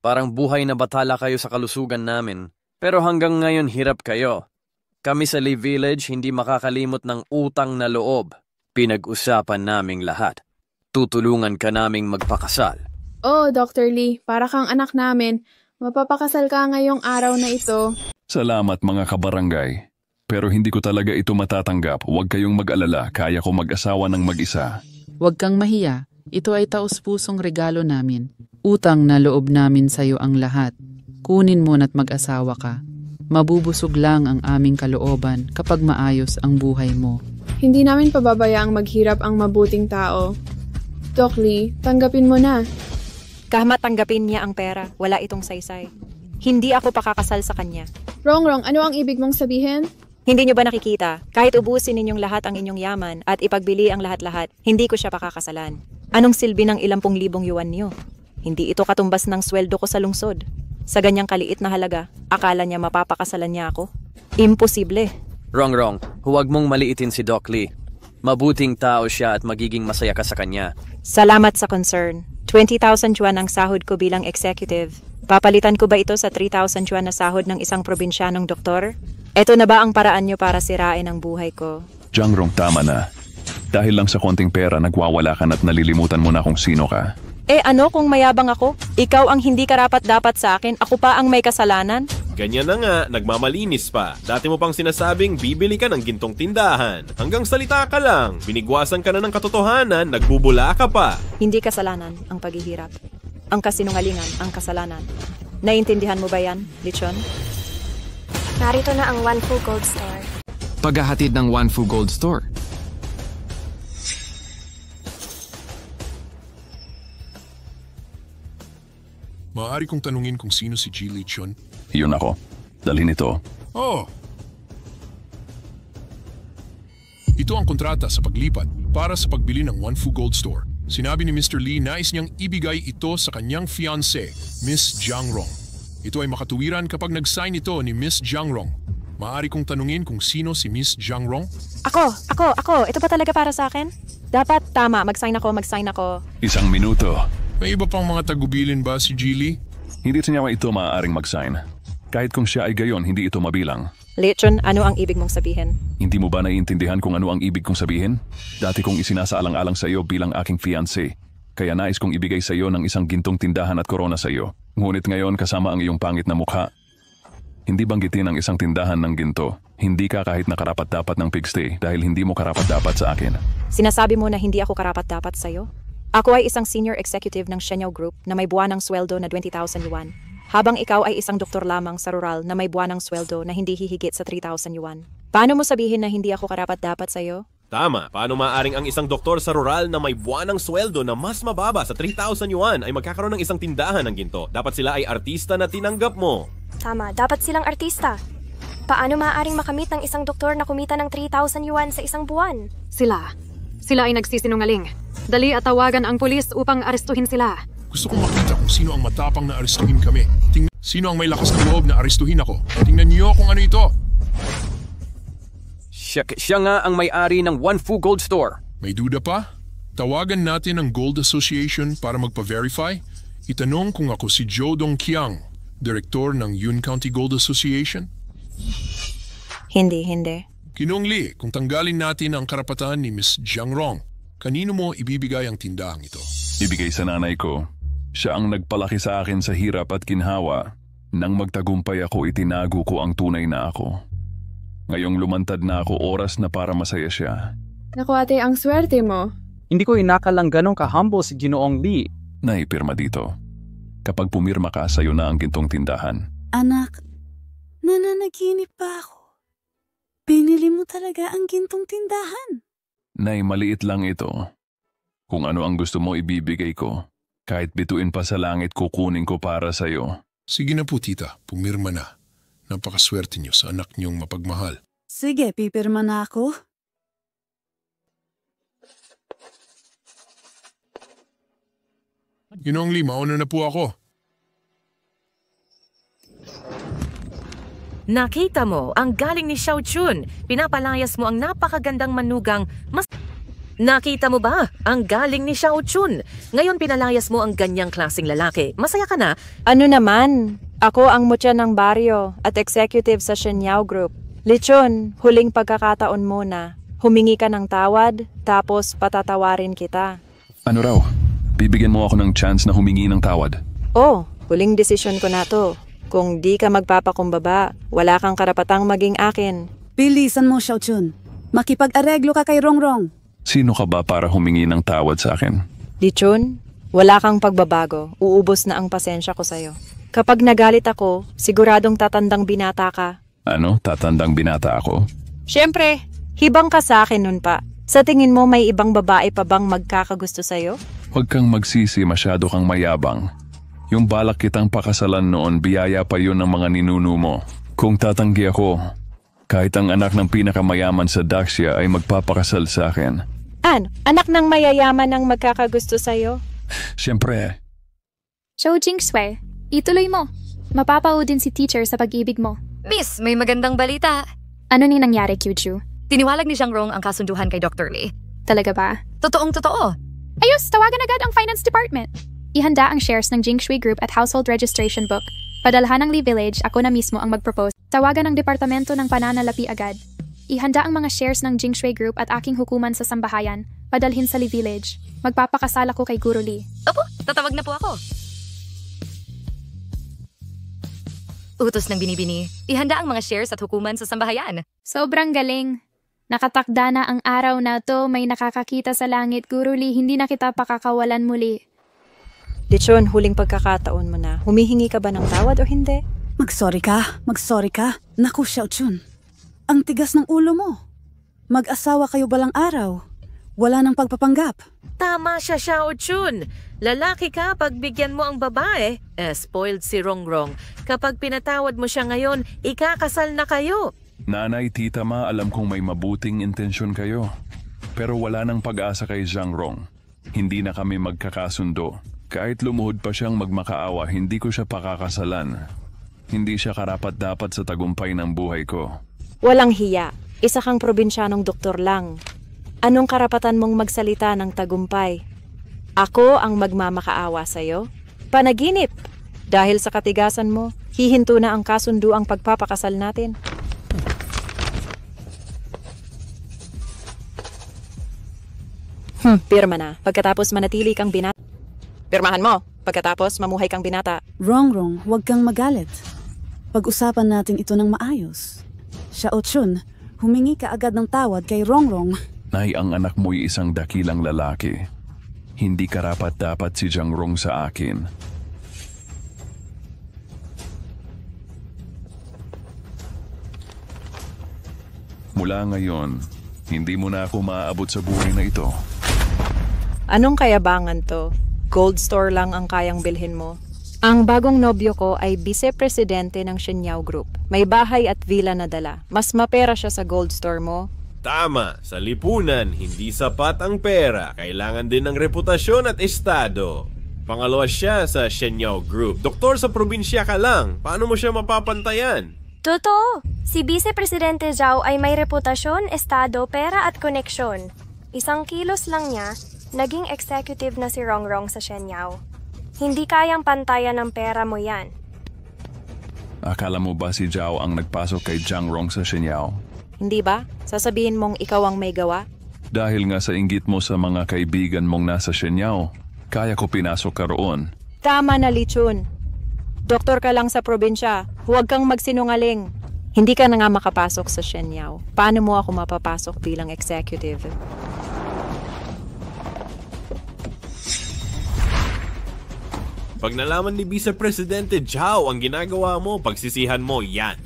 Parang buhay na batala kayo sa kalusugan namin. Pero hanggang ngayon hirap kayo. Kami sa Lee Village hindi makakalimot ng utang na loob. Pinag-usapan naming lahat. Tutulungan ka naming magpakasal. Oh, Dr. Lee, para kang anak namin. Mapapakasal ka ngayong araw na ito. Salamat mga kabarangay. Pero hindi ko talaga ito matatanggap. Huwag kayong mag-alala. Kaya ko mag-asawa ng mag-isa. Huwag kang mahiya. Ito ay taus-pusong regalo namin. Utang na loob namin sa iyo ang lahat. Kunin mo na't mag-asawa ka. Mabubusog lang ang aming kalooban kapag maayos ang buhay mo. Hindi namin pababayaang maghirap ang mabuting tao. Doc Lee, tanggapin mo na. Kahit tanggapin niya ang pera, wala itong saysay. Hindi ako pakakasal sa kanya. Wrong, ano ang ibig mong sabihin? Hindi niyo ba nakikita? Kahit ubusin ninyong lahat ang inyong yaman at ipagbili ang lahat-lahat, hindi ko siya pakakasalan. Anong silbi ng 10,000 yuan niyo? Hindi ito katumbas ng sweldo ko sa lungsod. Sa ganyang kaliit na halaga, akala niya mapapakasalan niya ako? Imposible. Wrong. Huwag mong maliitin si Doc Lee. Mabuting tao siya at magiging masaya ka sa kanya. Salamat sa concern. 20,000 yuan ang sahod ko bilang executive. Papalitan ko ba ito sa 3,000 yuan na sahod ng isang probinsyanong doktor? Ito na ba ang paraan niyo para sirain ang buhay ko? Zhangrong, tama na. Dahil lang sa konting pera, nagwawala ka na't nalilimutan mo na kung sino ka. Ano kung mayabang ako? Ikaw ang hindi karapat-dapat sa akin, ako pa ang may kasalanan? Ganyan na nga, nagmamalinis pa. Dati mo pang sinasabing bibili ka ng gintong tindahan. Hanggang salita ka lang, binigwasan ka na ng katotohanan, nagbubula ka pa. Hindi kasalanan ang paghihirap. Ang kasinungalingan ang kasalanan. Naiintindihan mo ba yan, Lechon? Narito na ang Wanfu Gold Store. Paghahatid ng Wanfu Gold Store. Maaari kong tanungin kung sino si Ji Lichun? Yun ako. Dalhin ito. Oh! Ito ang kontrata sa paglipat para sa pagbili ng Wanfu Gold Store. Sinabi ni Mr. Lee nais niyang ibigay ito sa kanyang fiancé, Miss Zhangrong. Ito ay makatuwiran kapag nag-sign ito ni Miss Zhangrong. Maaari kong tanungin kung sino si Miss Zhangrong? Ako. Ito ba talaga para sa akin? Dapat tama, mag-sign ako. Isang minuto. May iba pang mga tagubilin ba si Jilly? Hindi niya ito maaaring mag-sign. Kahit kung siya ay gayon, hindi ito mabilang. Lechon, ano ang ibig mong sabihin? Hindi mo ba naiintindihan kung ano ang ibig kong sabihin? Dati kong isinasaalang-alang sa iyo bilang aking fiancé. Kaya nais kong ibigay sa iyo ng isang gintong tindahan at korona sa iyo. Ngunit ngayon kasama ang iyong pangit na mukha. Hindi banggitin ang isang tindahan ng ginto. Hindi ka kahit na karapat-dapat ng pigstay dahil hindi mo karapat-dapat sa akin. Sinasabi mo na hindi ako karapat-dapat sa'yo? Ako ay isang senior executive ng Shenyao Group na may buwanang sweldo na 20,000 yuan. Habang ikaw ay isang doktor lamang sa rural na may buwanang sweldo na hindi hihigit sa 3,000 yuan. Paano mo sabihin na hindi ako karapat-dapat sa'yo? Tama, paano maaring ang isang doktor sa rural na may buwanang sweldo na mas mababa sa 3,000 yuan ay magkakaroon ng isang tindahan ng ginto? Dapat sila ay artista na tinanggap mo. Tama, dapat silang artista. Paano maaaring makamit ng isang doktor na kumita ng 3,000 yuan sa isang buwan? Sila ay nagsisinungaling. Dali at tawagan ang pulis upang arestuhin sila. Gusto kong makita kung sino ang matapang na arestuhin kami. Sino ang may lakas ng loob na arestuhin ako. Tingnan niyo kung ano ito. Siya nga ang may-ari ng One Fu Gold Store. May duda pa? Tawagan natin ang Gold Association para magpa-verify. Itanong kung ako si Joe Dongqiang, Direktor ng Yun County Gold Association. Hindi. Kinong Lee, kung tanggalin natin ang karapatan ni Miss Jiang Rong, kanino mo ibibigay ang tindahang ito? Ibigay sa nanay ko. Siya ang nagpalaki sa akin sa hirap at ginhawa. Nang magtagumpay ako, itinago ko ang tunay na ako. Ngayong lumantad na ako, oras na para masaya siya. Naku ate, ang swerte mo. Hindi ko inakalang ganong ka-humble si Ginoong Lee. Naipirma dito. Kapag pumirma ka, sa'yo na ang gintong tindahan. Anak, nananaginip pa ako. Binili mo talaga ang gintong tindahan. Nay, maliit lang ito. Kung ano ang gusto mo ibibigay ko. Kahit bituin pa sa langit, kukunin ko para sa'yo. Sige na po tita, pumirma na. Napakaswerte niyo sa anak niyong mapagmahal. Sige, pipirma na ako. Ginong Lee, mauna na po ako. Nakita mo, ang galing ni Xiao Chun. Pinapalayas mo ang napakagandang manugang. Nakita mo ba? Ang galing ni Xiao Chun. Ngayon pinalayas mo ang ganyang klaseng lalaki. Masaya ka na? Ano naman? Ako ang mutya ng baryo at executive sa Shenyao Group. Lechon, huling pagkakataon mo na. Humingi ka ng tawad, tapos patatawarin kita. Ano raw? Bibigyan mo ako ng chance na humingi ng tawad. Oh, huling desisyon ko na to. Kung di ka magpapakumbaba, wala kang karapatang maging akin. Bilisan mo, Xiao Chun. Makipag-areglo ka kay Rongrong. Sino ka ba para humingi ng tawad sa akin? Lechon, wala kang pagbabago. Uubos na ang pasensya ko sa'yo. Kapag nagalit ako, siguradong tatandang binata ka. Ano? Tatandang binata ako? Siyempre, hibang ka sa akin nun pa. Sa tingin mo may ibang babae pa bang magkakagusto sa'yo? Huwag kang magsisi, masyado kang mayabang. Yung balak kitang pakasalan noon, biyaya pa yun ng mga ninuno mo. Kung tatanggi ako, kahit ang anak ng pinakamayaman sa Daxia ay magpapakasal sa akin. Anak ng mayayaman ang magkakagusto sa'yo? Siyempre. Zhou Jingsui, ituloy mo. Mapapao din si teacher sa pag-ibig mo. Miss, may magandang balita. Ano ni nangyari, Kyuju? Tiniwalag ni Jiang Rong ang kasunduhan kay Dr. Lee. Talaga ba? Totoong-totoo. Ayos, tawagan agad ang finance department. Ihanda ang shares ng Jingshui Group at household registration book. Padalhan ng Lee Village, ako na mismo ang mag-propose. Tawagan ng Departamento ng Pananalapi agad. Ihanda ang mga shares ng Jingshui Group at aking hukuman sa sambahayan. Padalhin sa Lee Village. Magpapakasal ako kay Guru Lee. Opo, tatawag na po ako. Utos ng binibini. Ihanda ang mga shares at hukuman sa sambahayan. Sobrang galing. Nakatakda na ang araw na to, may nakakakita sa langit, Guru Lee, hindi na kita pakakawalan muli. Lechon, huling pagkakataon mo na. Humihingi ka ba ng tawad o hindi? Mag-sorry ka. Naku, Xiao Chun. Ang tigas ng ulo mo. Mag-asawa kayo balang araw. Wala nang pagpapanggap. Tama siya, Xiao Chun. Lalaki ka, pagbigyan mo ang babae. Spoiled si Rongrong. Kapag pinatawad mo siya ngayon, ikakasal na kayo. Nanay, tita ma, alam kong may mabuting intensyon kayo. Pero wala nang pag-asa kay Jiang Rong. Hindi na kami magkakasundo. Kahit lumuhod pa siyang magmakaawa, hindi ko siya pakakasalan. Hindi siya karapat-dapat sa tagumpay ng buhay ko. Walang hiya. Isa kang probinsyanong doktor lang. Anong karapatan mong magsalita ng tagumpay? Ako ang magmamakaawa sa'yo? Panaginip! Dahil sa katigasan mo, hihinto na ang kasundo ang pagpapakasal natin. Pirma na. Pagkatapos manatili kang binata. Pirmahan mo. Pagkatapos, mamuhay kang binata. Rongrong, huwag kang magalit. Pag-usapan natin ito ng maayos. Xiao Chun, humingi ka agad ng tawad kay Rongrong. Nay, ang anak mo'y isang dakilang lalaki. Hindi karapat-dapat si Jiang Rong sa akin. Mula ngayon, hindi mo na ako maaabot sa buhay na ito. Anong kayabangan to? Gold store lang ang kayang bilhin mo. Ang bagong nobyo ko ay vice-presidente ng Shenyao Group. May bahay at villa na dala. Mas mapera siya sa gold store mo. Tama, sa lipunan, hindi sapat ang pera. Kailangan din ng reputasyon at estado. Pangalawa siya sa Shenyao Group. Doktor sa probinsya ka lang. Paano mo siya mapapantayan? Totoo! Si Vice Presidente Zhao ay may reputasyon, estado, pera at koneksyon. Isang kilos lang niya, naging executive na si Rongrong sa Shenyao. Hindi kayang pantayan ng pera mo yan. Akala mo ba si Zhao ang nagpasok kay Jiang Rong sa Shenyao? Hindi ba? Sasabihin mong ikaw ang may gawa? Dahil nga sa inggit mo sa mga kaibigan mong nasa Shenyao, kaya ko pinasok ka roon. Tama na, Lichun. Doktor ka lang sa probinsya. Huwag kang magsinungaling. Hindi ka na nga makapasok sa Shenyao. Paano mo ako mapapasok bilang executive? Pag nalaman ni Vice Presidente Zhao ang ginagawa mo, pagsisihan mo yan.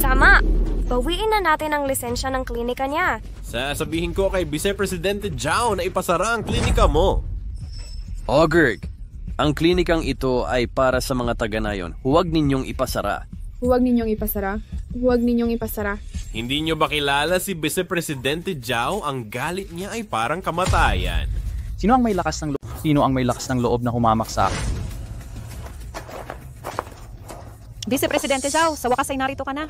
Tama! Bawiin na natin ang lisensya ng klinika niya. Sasabihin ko kay Vice Presidente Zhao na ipasara ang klinika mo. Ogurg, ang klinikang ito ay para sa mga taga-nayon. Huwag ninyong ipasara. Huwag ninyong ipasara. Huwag ninyong ipasara. Hindi nyo ba kilala si Vice Presidente Zhao? Ang galit niya ay parang kamatayan. Sino ang may lakas ng loob? Sino ang may lakas ng loob na humamak sa akin? Vice Presidente Zhao, sa wakas ay narito ka na.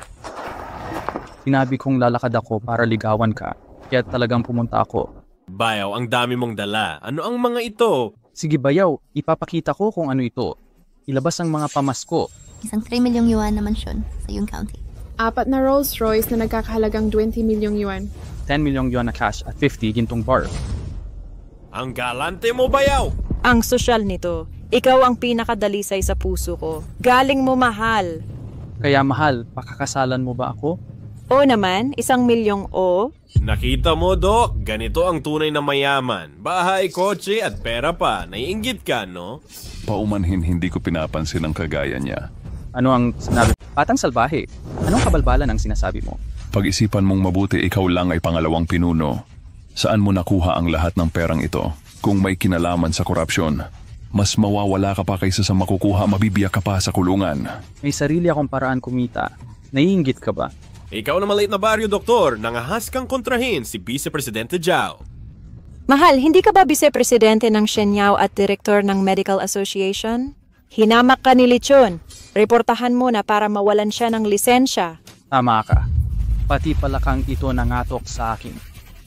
Sinabi kong lalakad ako para ligawan ka, kaya talagang pumunta ako. Bayaw, ang dami mong dala. Ano ang mga ito? Sige Bayaw, ipapakita ko kung ano ito. Ilabas ang mga pamasko. Isang 3 milyong yuan na mansyon sa Yun County. 4 na Rolls Royce na nagkakahalagang 20 milyong yuan. 10 milyong yuan na cash at 50 gintong bar. Ang galante mo, Bayaw! Ang sosyal nito. Ikaw ang pinakadalisay sa puso ko. Galing mo mahal. Kaya mahal, pakakasalan mo ba ako? O naman, 1 milyong o. Nakita mo, Doc, ganito ang tunay na mayaman. Bahay, kotse at pera pa. Naiinggit ka, no? Paumanhin hindi ko pinapansin ang kagaya niya. Ano ang sinabi? Batang salbahe. Anong kabalbalan ang sinasabi mo? Pag-isipan mong mabuti, ikaw lang ay pangalawang pinuno. Saan mo nakuha ang lahat ng perang ito? Kung may kinalaman sa korupsyon, mas mawawala ka pa kaysa sa makukuha, mabibiyak ka pa sa kulungan. May sarili akong paraan kumita. Naiinggit ka ba? Ikaw na maliit na baryo, Doktor. Nangahas kang kontrahin si Vice Presidente Zhao. Mahal, hindi ka ba Vice-Presidente ng Shenyao at Direktor ng Medical Association? Hinamak ka ni Lichun. Reportahan mo na para mawalan siya ng lisensya. Tama ka. Pati palakang ito nangatok sa akin.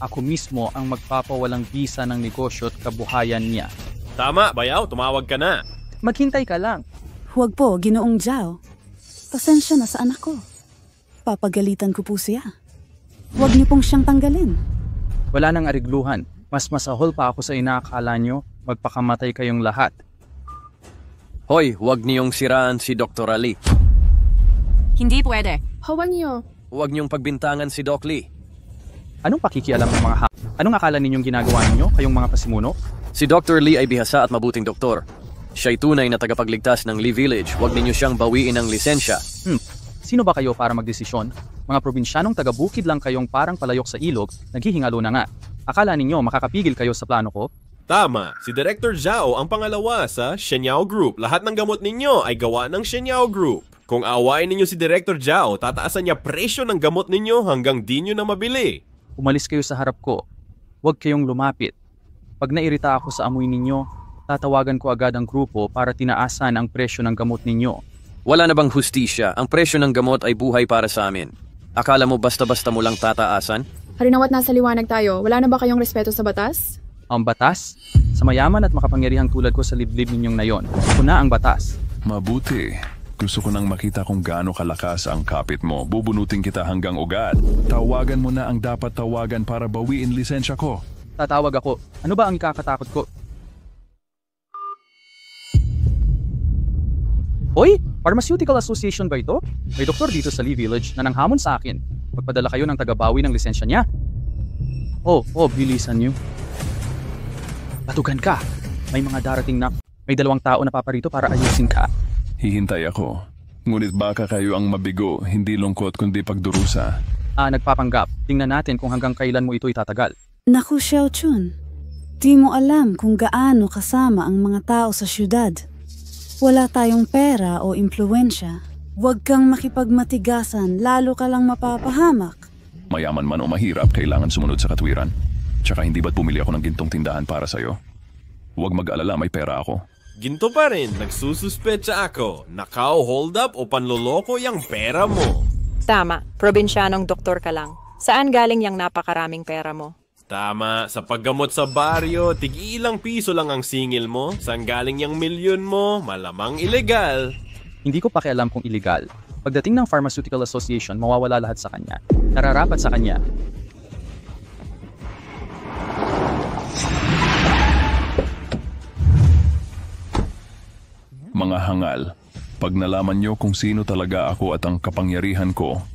Ako mismo ang magpapawalang visa ng negosyo at kabuhayan niya. Tama, Bayaw. Tumawag ka na. Maghintay ka lang. Huwag po, Ginoong Zhao. Pasensya na sa anak ko. Papagalitan ko po siya. Huwag niyo pong siyang tanggalin. Wala nang arigluhan. Mas masahol pa ako sa inaakala nyo. Magpakamatay kayong lahat. Hoy, huwag niyong siraan si Dr. Ali. Hindi pwede. Huwag niyo. Huwag niyong pagbintangan si Doc Lee. Anong pakikialam ng mga Anong akala ninyong ginagawa ninyo, kayong mga pasimuno? Si Dr. Lee ay bihasa at mabuting doktor. Siya'y tunay na tagapagligtas ng Lee Village. Huwag ninyo siyang bawiin ng lisensya. Sino ba kayo para magdesisyon? Mga probinsyanong taga-bukid lang kayong parang palayok sa ilog, naghihingalo na nga. Akala ninyo makakapigil kayo sa plano ko? Tama, si Director Zhao ang pangalawa sa Shenyao Group. Lahat ng gamot ninyo ay gawa ng Shenyao Group. Kung awayin ninyo si Director Zhao, tataasan niya presyo ng gamot ninyo hanggang di nyo na mabili. Umalis kayo sa harap ko. Huwag kayong lumapit. Pag nairita ako sa amoy ninyo, tatawagan ko agad ang grupo para tinaasan ang presyo ng gamot ninyo. Wala na bang hustisya? Ang presyo ng gamot ay buhay para sa amin. Akala mo basta-basta mo lang tataasan? Harinawat nasa liwanag tayo. Wala na ba kayong respeto sa batas? Ang batas? Sa mayaman at makapangyarihang tulad ko sa liblib ninyong nayon, kuna ang batas. Mabuti. Gusto ko nang makita kung gaano kalakas ang kapit mo. Bubunutin kita hanggang ugat. Tawagan mo na ang dapat tawagan para bawiin lisensya ko. Tatawag ako. Ano ba ang ikakatakot ko? Hoy, Pharmaceutical Association ba ito? May doktor dito sa Lee Village na nanghamon sa akin. Magpadala kayo ng tagabawi ng lisensya niya. Oh, bilisan niyo. Patugan ka. May mga darating na. May 2 tao na paparito para ayusin ka. Hihintay ako. Ngunit baka kayo ang mabigo, hindi lungkot kundi pagdurusa. Nagpapanggap. Tingnan natin kung hanggang kailan mo ito itatagal. Naku, Xiao Chun. Di mo alam kung gaano kasama ang mga tao sa syudad. Wala tayong pera o impluensya. Huwag kang makipagmatigasan, lalo ka lang mapapahamak. Mayaman man o mahirap, kailangan sumunod sa katwiran. Tsaka hindi ba't bumili ako ng gintong tindahan para sa'yo? Huwag mag-alala, may pera ako. Ginto pa rin, nagsususpecha ako. Nakaw, hold up o panloloko yung pera mo. Tama, probinsyanong doktor ka lang. Saan galing yung napakaraming pera mo? Tama, sa paggamot sa baryo, tig-ilang piso lang ang singil mo. Saan galing yung milyon mo? Malamang ilegal. Hindi ko pakialam kung illegal. Pagdating ng Pharmaceutical Association, mawawala lahat sa kanya. Nararapat sa kanya. Mga hangal, pag nalaman nyo kung sino talaga ako at ang kapangyarihan ko,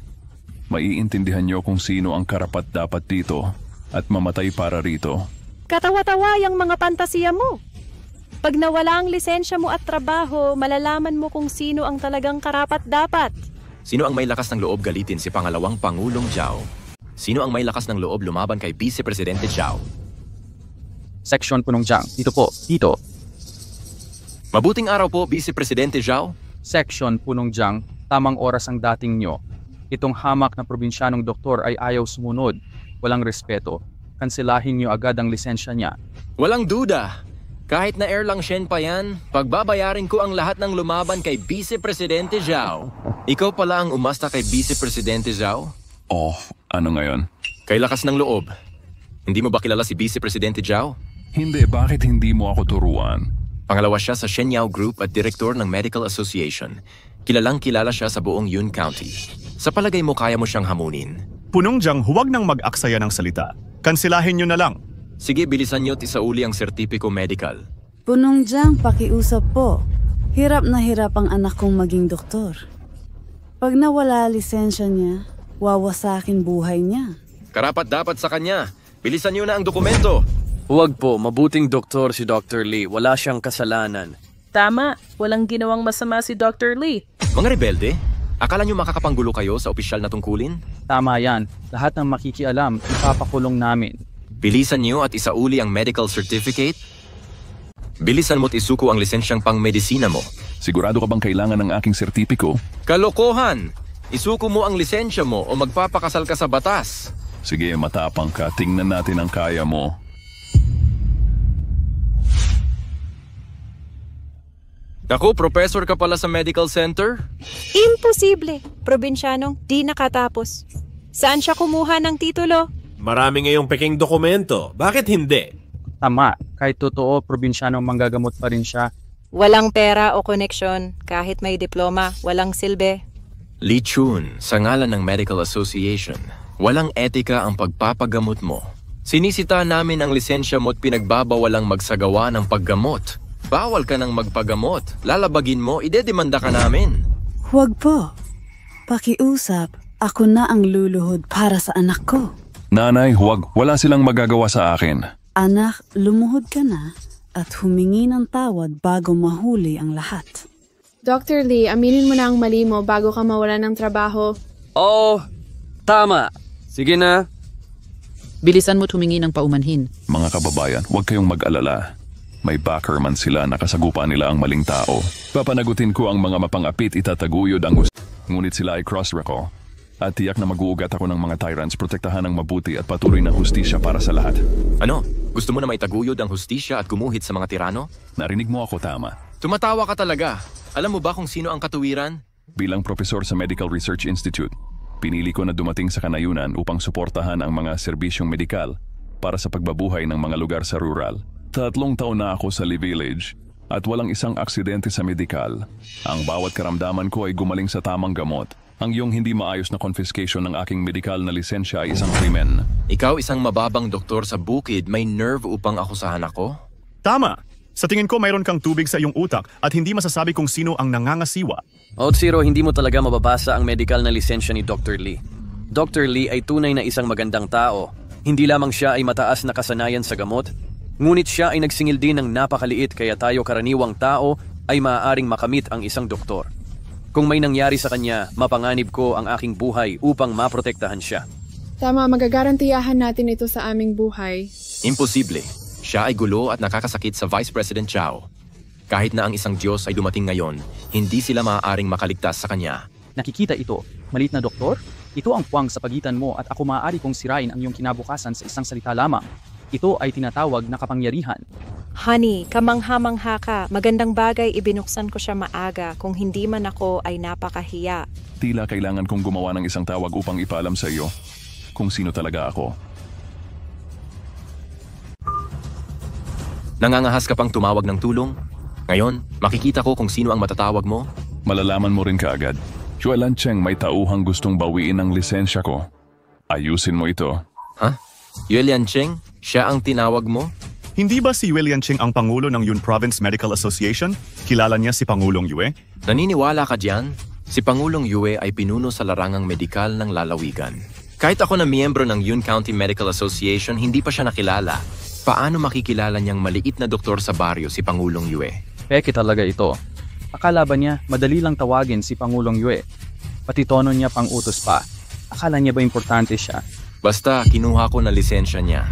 maiintindihan nyo kung sino ang karapat-dapat dito at mamatay para rito. Katawa-tawa yung mga pantasiya mo. Pag nawala ang lisensya mo at trabaho, malalaman mo kung sino ang talagang karapat-dapat. Sino ang may lakas ng loob galitin si Pangalawang Pangulong Zhao? Sino ang may lakas ng loob lumaban kay Vice Presidente Zhao? Section Punong Jiang. Dito po. Dito. Mabuting araw po, Vice Presidente Zhao. Section Punong Jiang. Tamang oras ang dating nyo. Itong hamak na probinsyanong doktor ay ayaw sumunod. Walang respeto. Kansilahin nyo agad ang lisensya niya. Walang duda. Kahit na Erlang Shen pa yan, pagbabayarin ko ang lahat ng lumaban kay Vice Presidente Zhao. Ikaw pala ang umasta kay Vice Presidente Zhao? Oh, ano ngayon? Kay lakas ng loob. Hindi mo ba kilala si Vice Presidente Zhao? Hindi, bakit hindi mo ako turuan? Pangalawa siya sa Shenyao Group at direktor ng Medical Association. Kilalang kilala siya sa buong Yun County. Sa palagay mo kaya mo siyang hamunin? Punong Jiang, huwag nang mag-aksaya ng salita. Kansilahin nyo na lang. Sige, bilisan nyo at isauli ang sertipiko medical. Punong Jiang, pakiusap po. Hirap na hirap ang anak kong maging doktor. Pag nawala lisensya niya, wawasakin buhay niya. Karapat-dapat sa kanya. Bilisan nyo na ang dokumento. Huwag po, mabuting doktor si Dr. Lee. Wala siyang kasalanan. Tama, walang ginawang masama si Dr. Lee. Mga rebelde, akala nyo makakapanggulo kayo sa opisyal na tungkulin? Tama yan. Lahat ng makikialam, ipapakulong namin. Bilisan nyo at isauli ang medical certificate. Bilisan mo't isuko ang lisensyang pang-medisina mo. Sigurado ka bang kailangan ng aking sertipiko? Kalokohan! Isuko mo ang lisensya mo o magpapakasal ka sa batas. Sige, matapang ka. Tingnan natin ang kaya mo. Ako, professor ka pala sa medical center? Imposible. Probinsyanong di nakatapos. Saan siya kumuha ng titulo? Marami ngayong peking dokumento. Bakit hindi? Tama. Kahit totoo, probinsyanong manggagamot pa rin siya. Walang pera o koneksyon. Kahit may diploma, walang silbi. Li Chun, sa ngalan ng Medical Association, walang etika ang pagpapagamot mo. Sinisita namin ang lisensya mo at pinagbabawalang magsagawa ng paggamot. Bawal ka nang magpagamot. Lalabagin mo, idedemanda ka namin. Huwag po. Pakiusap, ako na ang luluhod para sa anak ko. Nanay, huwag. Wala silang magagawa sa akin. Anak, lumuhod ka na at humingi ng tawad bago mahuli ang lahat. Dr. Lee, aminin mo na ang mali mo bago ka mawalan ng trabaho. Oo, tama. Sige na. Bilisan mo't humingi ng paumanhin. Mga kababayan, huwag kayong mag-alala. May backer man sila, nakasagupa nila ang maling tao. Papanagutin ko ang mga mapang-apit, itataguyod ang gusto. Ngunit sila ay cross-recall. At tiyak na mag-uugat ako ng mga tyrants, protektahan ng mabuti at patuloy na hustisya para sa lahat. Ano? Gusto mo na maitaguyod ang hustisya at gumuhit sa mga tirano? Narinig mo ako, tama. Tumatawa ka talaga. Alam mo ba kung sino ang katuwiran? Bilang profesor sa Medical Research Institute, pinili ko na dumating sa kanayunan upang suportahan ang mga serbisyong medikal para sa pagbabuhay ng mga lugar sa rural. 3 taon na ako sa Lee Village at walang isang aksidente sa medikal. Ang bawat karamdaman ko ay gumaling sa tamang gamot. Ang iyong hindi maayos na confiscation ng aking medikal na lisensya ay isang krimen. Ikaw isang mababang doktor sa bukid, may nerve upang akusahan ako? Tama. Sa tingin ko mayroon kang tubig sa iyong utak at hindi masasabi kung sino ang nangangasiwa. Otsiro, hindi mo talaga mababasa ang medical na lisensya ni Dr. Lee. Dr. Lee ay tunay na isang magandang tao. Hindi lamang siya ay mataas na kasanayan sa gamot, ngunit siya ay nagsingil din ng napakaliit kaya tayo karaniwang tao ay maaaring makamit ang isang doktor. Kung may nangyari sa kanya, mapanganib ko ang aking buhay upang maprotektahan siya. Tama, magagarantiyahan natin ito sa aming buhay. Imposible. Siya ay gulo at nakakasakit sa Vice President Zhao. Kahit na ang isang Diyos ay dumating ngayon, hindi sila maaaring makaligtas sa kanya. Nakikita ito. Maliit na doktor? Ito ang puwang sa pagitan mo at ako maaari kong sirain ang iyong kinabukasan sa isang salita lamang. Ito ay tinatawag na kapangyarihan. Honey, kamangha-mangha ka. Magandang bagay ibinuksan ko siya maaga. Kung hindi man ako ay napakahiya. Tila kailangan kong gumawa ng isang tawag upang ipaalam sa iyo kung sino talaga ako. Nangangahas ka pang tumawag ng tulong? Ngayon, makikita ko kung sino ang matatawag mo? Malalaman mo rin kaagad. Juelan Cheng, may tauhang gustong bawiin ang lisensya ko. Ayusin mo ito. Ha? Yuelian Cheng? Siya ang tinawag mo? Hindi ba si Yuelian Cheng ang Pangulo ng Yun Province Medical Association? Kilala niya si Pangulong Yue? Naniniwala ka diyan? Si Pangulong Yue ay pinuno sa larangang medikal ng lalawigan. Kahit ako na miyembro ng Yun County Medical Association, hindi pa siya nakilala. Paano makikilala niyang maliit na doktor sa baryo si Pangulong Yue? Peke talaga ito. Akala ba niya madali lang tawagin si Pangulong Yue? Pati tono niya pang utos pa. Akala niya ba importante siya? Basta kinuha ko na lisensya niya.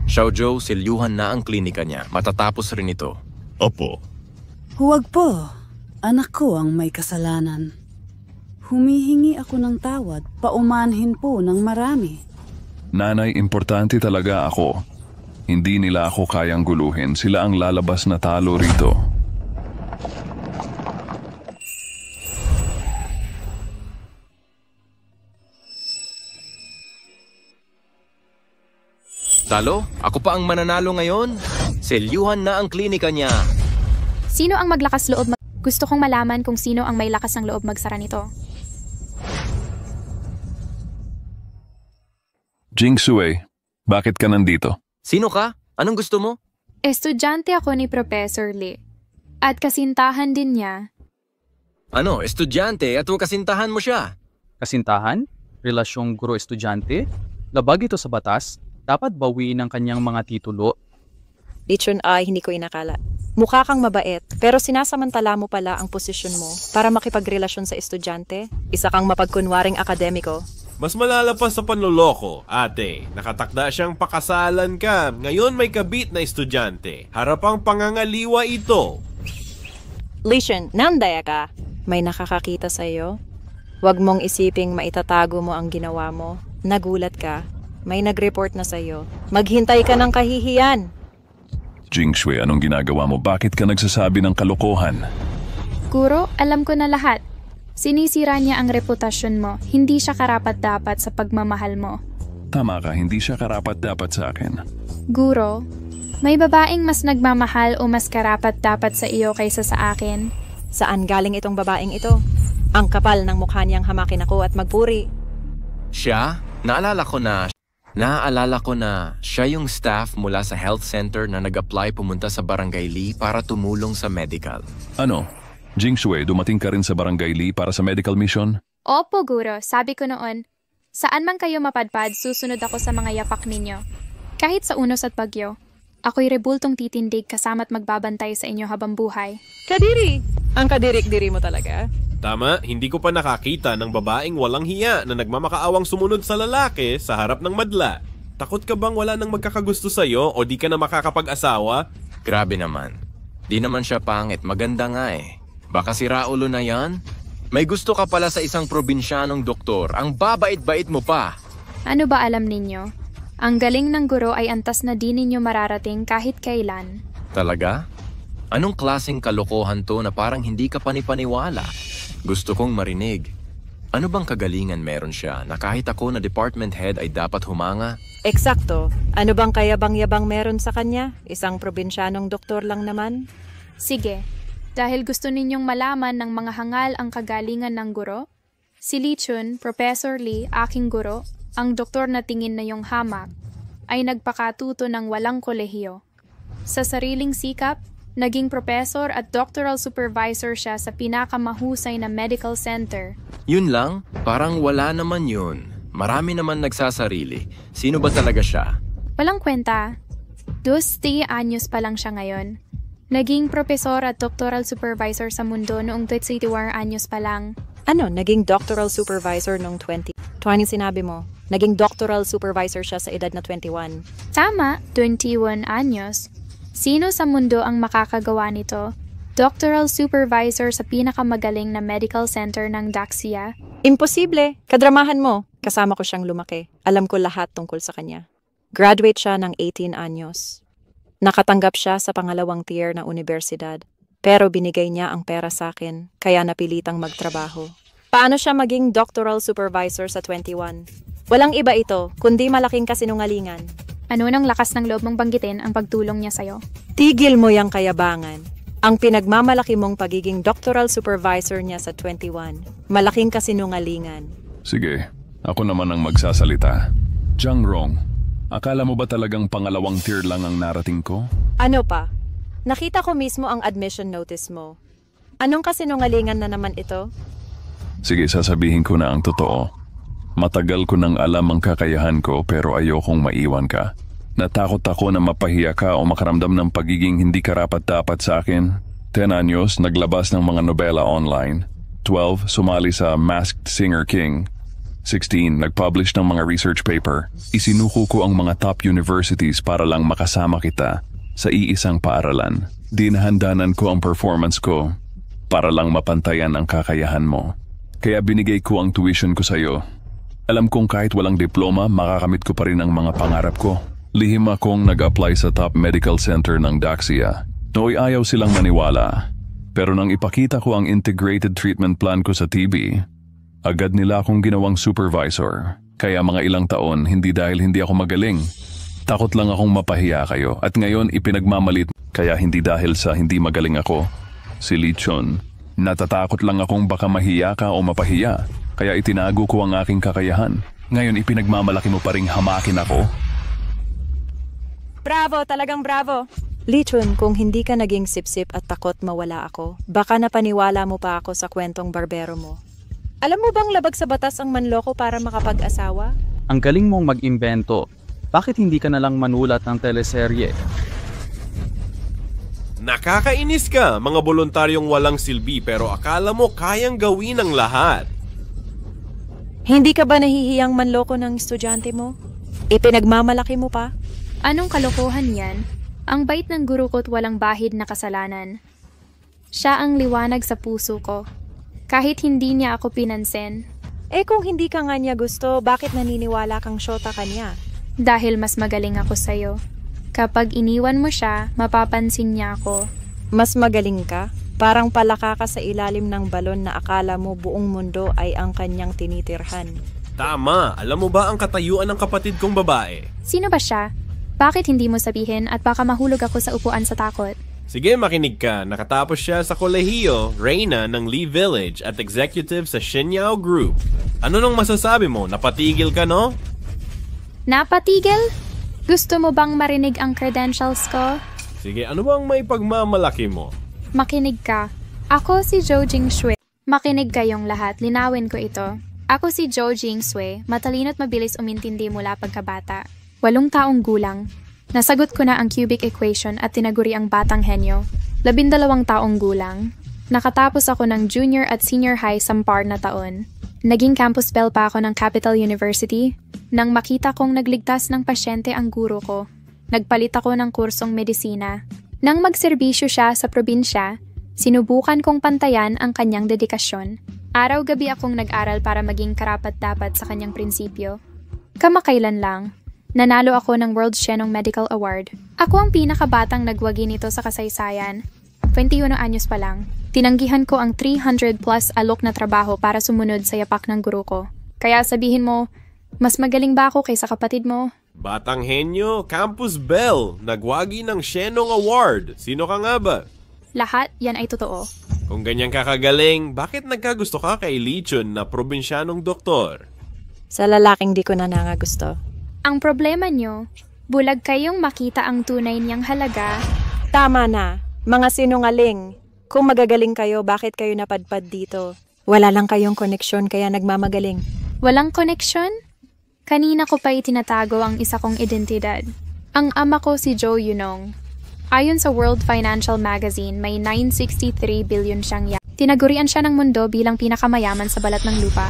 Xiaozhou, silyuhan na ang klinika niya. Matatapos rin ito. Opo. Huwag po. Anak ko ang may kasalanan. Humihingi ako ng tawad. Paumanhin po ng marami. Nanay, importante talaga ako. Hindi nila ako kayang guluhin. Sila ang lalabas na talo rito. Talo? Ako pa ang mananalo ngayon? Selyuhan na ang klinika niya. Sino ang maglakas loob? Gusto kong malaman kung sino ang may lakas ng loob magsara nito. Jing Sui, bakit ka nandito? Sino ka? Anong gusto mo? Estudyante ako ni Professor Lee. At kasintahan din niya. Ano, estudyante at kasintahan mo siya? Kasintahan? Relasyong guro-estudyante? Labag ito sa batas? Dapat bawiin ang kanyang mga titulo. Lichun ay hindi ko inakala. Mukha kang mabait, pero sinasamantala mo pala ang posisyon mo para makipagrelasyon sa estudyante. Isa kang mapagkunwaring akademiko. Mas malalapas sa panloloko, ate. Nakatakda siyang pakasalan ka. Ngayon may kabit na estudyante. Harapang pangangaliwa ito. Lichun, nandaya ka. May nakakakita sa iyo? Huwag mong isiping maitatago mo ang ginawa mo. Nagulat ka. May nag-report na sa iyo. Maghintay ka ng kahihiyan. Jing Shui, anong ginagawa mo? Bakit ka nagsasabi ng kalokohan? Guro, alam ko na lahat. Sinisira niya ang reputasyon mo. Hindi siya karapat-dapat sa pagmamahal mo. Tama ka, hindi siya karapat-dapat sa akin. Guro, may babaeng mas nagmamahal o mas karapat-dapat sa iyo kaysa sa akin. Saan galing itong babaeng ito? Ang kapal ng mukha niyang hamakin ako at magpuri. Siya? Naalala ko na siya yung staff mula sa health center na nag-apply pumunta sa Barangay Lee para tumulong sa medical. Ano? Jing Shui, dumating ka rin sa Barangay Lee para sa medical mission? Opo, Guro. Sabi ko noon, saan man kayo mapadpad, susunod ako sa mga yapak ninyo. Kahit sa unos at bagyo, ako'y rebultong titindig kasama't magbabantay sa inyo habang buhay. Kadiri! Ang kadirik-diri mo talaga. Tama, hindi ko pa nakakita ng babaeng walang hiya na nagmamakaawang sumunod sa lalaki sa harap ng madla. Takot ka bang wala nang magkakagusto sa'yo o di ka na makakapag-asawa? Grabe naman. Di naman siya pangit, maganda nga eh. Baka si Raulo na yan? May gusto ka pala sa isang probinsyanong doktor. Ang babait-bait mo pa. Ano ba alam ninyo? Ang galing ng guro ay antas na di ninyo mararating kahit kailan. Talaga? Anong klaseng kalokohan to na parang hindi ka panipaniwala? Gusto kong marinig. Ano bang kagalingan meron siya na kahit ako na department head ay dapat humanga? Eksakto. Ano bang kayabang-yabang meron sa kanya? Isang probinsyanong doktor lang naman? Sige. Dahil gusto ninyong malaman ng mga hangal ang kagalingan ng guro, si Lichun, Professor Lee, aking guro, ang doktor na tingin na yung hamak, ay nagpakatuto ng walang kolehiyo. Sa sariling sikap, Naging professor at doctoral supervisor siya sa pinakamahusay na medical center. Yun lang? Parang wala naman yun. Marami naman nagsasarili. Sino ba talaga siya? Walang kwenta. 20 anyos pa lang siya ngayon. Naging professor at doctoral supervisor sa mundo noong 21 anyos pa lang. Ano, naging doctoral supervisor noong 20 sinabi mo? Naging doctoral supervisor siya sa edad na 21. Tama, 21 anyos. Sino sa mundo ang makakagawa nito? Doctoral supervisor sa pinakamagaling na medical center ng Daxia? Imposible. Kadramahan mo. Kasama ko siyang lumaki. Alam ko lahat tungkol sa kanya. Graduate siya ng 18 anyos. Nakatanggap siya sa pangalawang tier na universidad. Pero binigay niya ang pera sa akin, kaya napilitang magtrabaho. Paano siya maging doctoral supervisor sa 21? Walang iba ito, kundi malaking kasinungalingan. Ano nang lakas ng loob mong banggitin ang pagtulong niya sa'yo? Tigil mo yung kayabangan. Ang pinagmamalaki mong pagiging doctoral supervisor niya sa 21. Malaking kasinungalingan. Sige, ako naman ang magsasalita. Jiang Rong, akala mo ba talagang pangalawang tier lang ang narating ko? Ano pa? Nakita ko mismo ang admission notice mo. Anong kasinungalingan na naman ito? Sige, sasabihin ko na ang totoo. Matagal ko nang alam ang kakayahan ko pero ayokong maiwan ka. Natakot ako na mapahiya ka o makaramdam ng pagiging hindi karapat-dapat sa akin. 10 anyos, naglabas ng mga nobela online. 12, sumali sa Masked Singer King. 16, nag-publish ng mga research paper. Isinuko ko ang mga top universities para lang makasama kita sa iisang paaralan. Dinahandanan ko ang performance ko para lang mapantayan ang kakayahan mo. Kaya binigay ko ang tuition ko sa'yo. Alam kong kahit walang diploma, makakamit ko pa rin ang mga pangarap ko. Lihim akong nag-apply sa top medical center ng Daxia. Nooy ayaw silang maniwala. Pero nang ipakita ko ang integrated treatment plan ko sa TB, agad nila akong ginawang supervisor. Kaya mga ilang taon, hindi dahil hindi ako magaling. Takot lang akong mapahiya kayo at ngayon ipinagmamalit. Kaya hindi dahil sa hindi magaling ako. Si Lichun, natatakot lang akong baka mahiya ka o mapahiya. Kaya itinago ko ang aking kakayahan. Ngayon ipinagmamalaki mo pa ring hamakin ako. Bravo, talagang bravo. Lichun, kung hindi ka naging sipsip at takot mawala ako, baka napaniwala mo pa ako sa kwentong barbero mo. Alam mo bang labag sa batas ang manloko para makapag-asawa? Ang galing mong mag-imbento. Bakit hindi ka nalang manulat ng teleserye? Nakakainis ka, mga voluntaryong walang silbi pero akala mo kayang gawin ang lahat. Hindi ka ba nahihiyang manloko ng estudyante mo? Ipinagmamalaki mo pa? Anong kalokohan yan? Ang bait ng guru ko't walang bahid na kasalanan. Siya ang liwanag sa puso ko. Kahit hindi niya ako pinansin. Kung hindi ka nga niya gusto, bakit naniniwala kang syota ka niya? Dahil mas magaling ako sa'yo. Kapag iniwan mo siya, mapapansin niya ako. Mas magaling ka? Parang palaka ka sa ilalim ng balon na akala mo buong mundo ay ang kanyang tinitirhan. Tama! Alam mo ba ang katayuan ng kapatid kong babae? Sino ba siya? Bakit hindi mo sabihin at baka mahulog ako sa upuan sa takot? Sige, makinig ka. Nakatapos siya sa kolehiyo, Reyna ng Lee Village at executive sa Shenyao Group. Ano nang masasabi mo? Napatigil ka, no? Napatigil? Gusto mo bang marinig ang credentials ko? Sige, ano bang may pagmamalaki mo? Makinig ka. Ako si Zhou Jingshui. Makinig kayong lahat, linawin ko ito. Ako si Zhou Jingshui, matalino't mabilis umintindi mula pagkabata. 8 taong gulang. Nasagot ko na ang cubic equation at tinaguri ang batang henyo. 12 taong gulang. Nakatapos ako ng junior at senior high sampar na taon. Naging campus bell pa ako ng Capital University. Nang makita kong nagligtas ng pasyente ang guro ko, nagpalit ako ng kursong medisina. Nang magserbisyo siya sa probinsya, sinubukan kong pantayan ang kanyang dedikasyon. Araw-gabi akong nag-aral para maging karapat-dapat sa kanyang prinsipyo. Kamakailan lang, nanalo ako ng World Shenong Medical Award. Ako ang pinakabatang nagwagi nito sa kasaysayan. 21 anyos pa lang. Tinanggihan ko ang 300 plus alok na trabaho para sumunod sa yapak ng guru ko. Kaya sabihin mo, mas magaling ba ako kaysa kapatid mo? Batang henyo, Campus Bell, nagwagi ng Shenong Award. Sino ka nga ba? Lahat yan ay totoo. Kung ganyan kakagaling, bakit nagkagusto ka kay Lichun na probinsyanong doktor? Sa lalaking di ko na nangagusto. Ang problema nyo, bulag kayong makita ang tunay niyang halaga. Tama na. Mga sinungaling. Kung magagaling kayo, bakit kayo napadpad dito? Wala lang kayong koneksyon kaya nagmamagaling. Walang koneksyon? Kanina ko pa itinatago ang isa kong identidad. Ang ama ko si Joe Yunong. Ayon sa World Financial Magazine, may 963 billion siyang Tinagurian siya ng mundo bilang pinakamayaman sa balat ng lupa.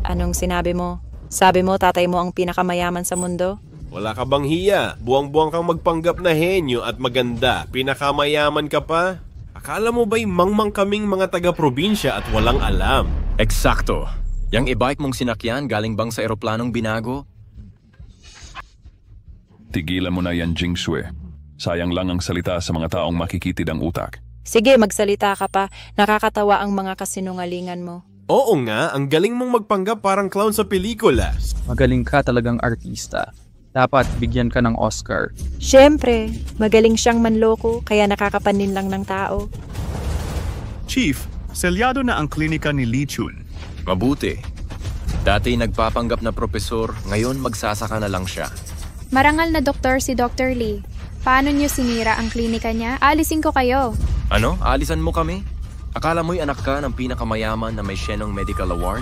Anong sinabi mo? Sabi mo tatay mo ang pinakamayaman sa mundo? Wala ka bang hiya? Buwang-buwang kang magpanggap na henyo at maganda. Pinakamayaman ka pa? Akala mo ba'y mangmang kaming mga taga-probinsya at walang alam? Eksakto. Yang e-bike mong sinakyan galing bang sa eroplanong binago? Tigilan mo na yan, Jing Shui. Sayang lang ang salita sa mga taong makikitid ang utak. Sige, magsalita ka pa. Nakakatawa ang mga kasinungalingan mo. Oo nga, ang galing mong magpanggap parang clown sa pelikula. Magaling ka talagang artista. Dapat bigyan ka ng Oscar. Siyempre, magaling siyang manloko kaya nakakapanin lang ng tao. Chief, selyado na ang klinika ni Li Chun. Mabuti. Dati nagpapanggap na propesor, ngayon magsasaka na lang siya. Marangal na doktor si Dr. Lee. Paano niyo sinira ang klinika niya? Alisin ko kayo. Ano? Alisan mo kami? Akala mo'y anak ka ng pinakamayaman na may Shenong Medical Award?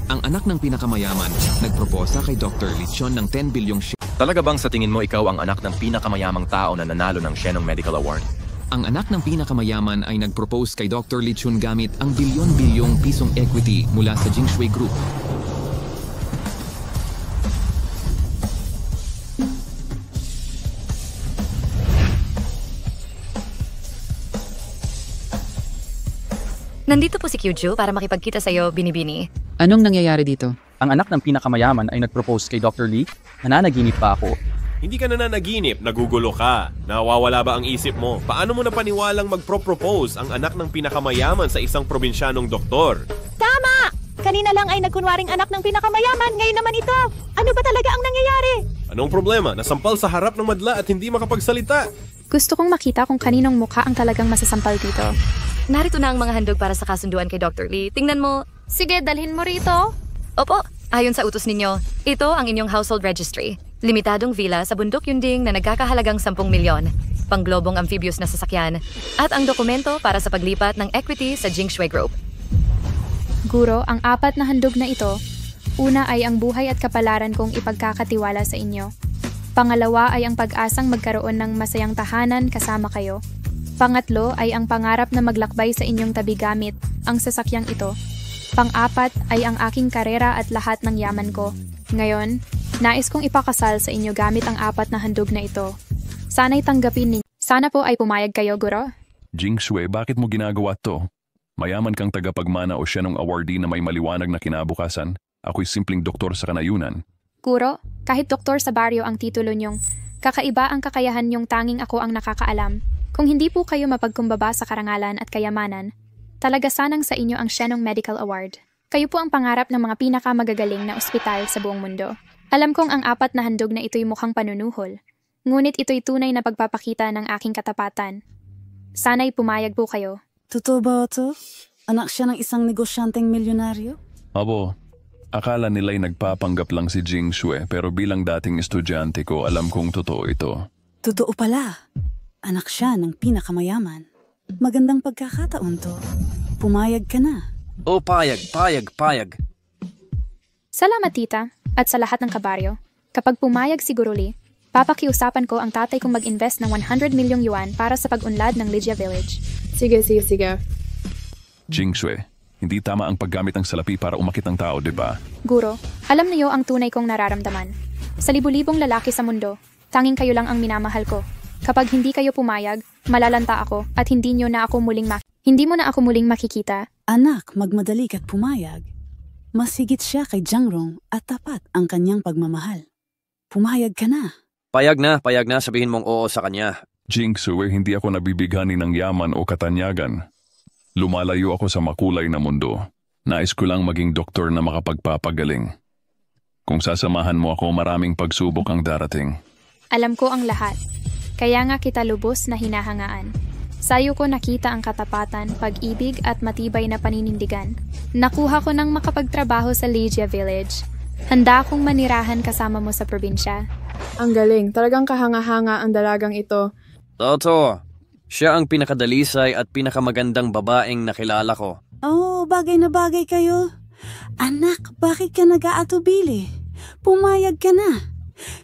Ang anak ng pinakamayaman, nagproposa kay Dr. Lichon ng 10 bilyong Talaga bang sa tingin mo ikaw ang anak ng pinakamayamang tao na nanalo ng Shenong Medical Award? Ang anak ng pinakamayaman ay nagpropose kay Dr. Lichun gamit ang bilyon-bilyong pisong equity mula sa Jingshui Group. Nandito po si Kyuju para makipagkita sa'yo, Binibini. Anong nangyayari dito? Ang anak ng pinakamayaman ay nagpropose kay Dr. Lee. Nananaginip pa ako. Hindi ka nananaginip, nagugulo ka. Nawawala ba ang isip mo? Paano mo napaniwalang magpro-propose ang anak ng pinakamayaman sa isang probinsyanong doktor? Tama! Kanina lang ay nagkunwaring anak ng pinakamayaman, ngayon naman ito. Ano ba talaga ang nangyayari? Anong problema? Nasampal sa harap ng madla at hindi makapagsalita. Gusto kong makita kung kaninong mukha ang talagang masasampal dito. Narito na ang mga handog para sa kasunduan kay Dr. Lee. Tingnan mo. Sige, dalhin mo rito. Opo, ayon sa utos ninyo, ito ang inyong household registry. Limitadong villa sa bundok yunding na nagkakahalagang 10 milyon. Pangglobong amphibious na sasakyan. At ang dokumento para sa paglipat ng equity sa Jingshui Group. Guro, ang 4 na handog na ito, una ay ang buhay at kapalaran kong ipagkakatiwala sa inyo. Pangalawa ay ang pag-asang magkaroon ng masayang tahanan kasama kayo. Pangatlo ay ang pangarap na maglakbay sa inyong tabi gamit ang sasakyang ito. Pang-4 ay ang aking karera at lahat ng yaman ko. Ngayon, nais kong ipakasal sa inyo gamit ang 4 na handog na ito. Sana'y tanggapin ninyo. Sana po ay pumayag kayo, Guro. Jing Shui, bakit mo ginagawa to? Mayaman kang tagapagmana o Shenong awardee na may maliwanag na kinabukasan. Ako'y simpleng doktor sa kanayunan. Guro, kahit doktor sa baryo ang titulo niyong, kakaiba ang kakayahan niyong tanging ako ang nakakaalam. Kung hindi po kayo mapagkumbaba sa karangalan at kayamanan, talaga sanang sa inyo ang Shenong Medical Award. Kayo po ang pangarap ng mga pinakamagagaling na ospital sa buong mundo. Alam kong ang 4 na handog na ito'y mukhang panunuhol, ngunit ito'y tunay na pagpapakita ng aking katapatan. Sana'y pumayag po kayo. Totoo ba ito? Anak siya ng isang negosyanteng milyonaryo? Abo, akala nila'y nagpapanggap lang si Jing Shui pero bilang dating estudyante ko, alam kong totoo ito. Totoo pala. Anak siya ng pinakamayaman. Magandang pagkakataon to. Pumayag ka na. Oh, payag. Salamat, tita, at sa lahat ng kabaryo. Kapag pumayag si Guro Lee, papakiusapan ko ang tatay kong mag-invest ng 100 milyong yuan para sa pag-unlad ng Lydia Village. Sige. Jing Shui, hindi tama ang paggamit ng salapi para umakit ang tao, di ba? Guro, alam niyo ang tunay kong nararamdaman. Sa libu-libong lalaki sa mundo, tanging kayo lang ang minamahal ko. Kapag hindi kayo pumayag, malalanta ako at hindi mo na ako muling makikita. Anak, magmadali ka't pumayag. Mas higit siya kay Jiangrong at tapat ang kanyang pagmamahal. Pumayag ka na. Payag na, sabihin mong oo sa kanya. Jing Shui, hindi ako nabibighani ng yaman o katanyagan. Lumalayo ako sa makulay na mundo. Nais ko lang maging doktor na makapagpapagaling. Kung sasamahan mo ako, maraming pagsubok ang darating. Alam ko ang lahat. Kaya nga kita lubos na hinahangaan. Sayo ko nakita ang katapatan, pag-ibig at matibay na paninindigan. Nakuha ko ng makapagtrabaho sa Lydia Village. Handa akong manirahan kasama mo sa probinsya. Ang galing, talagang kahanga-hanga ang dalagang ito. Toto, Siya ang pinakadalisay at pinakamagandang babaeng nakilala ko. Oh, bagay na bagay kayo. Anak, bakit ka nag-aatubili? Pumayag ka na.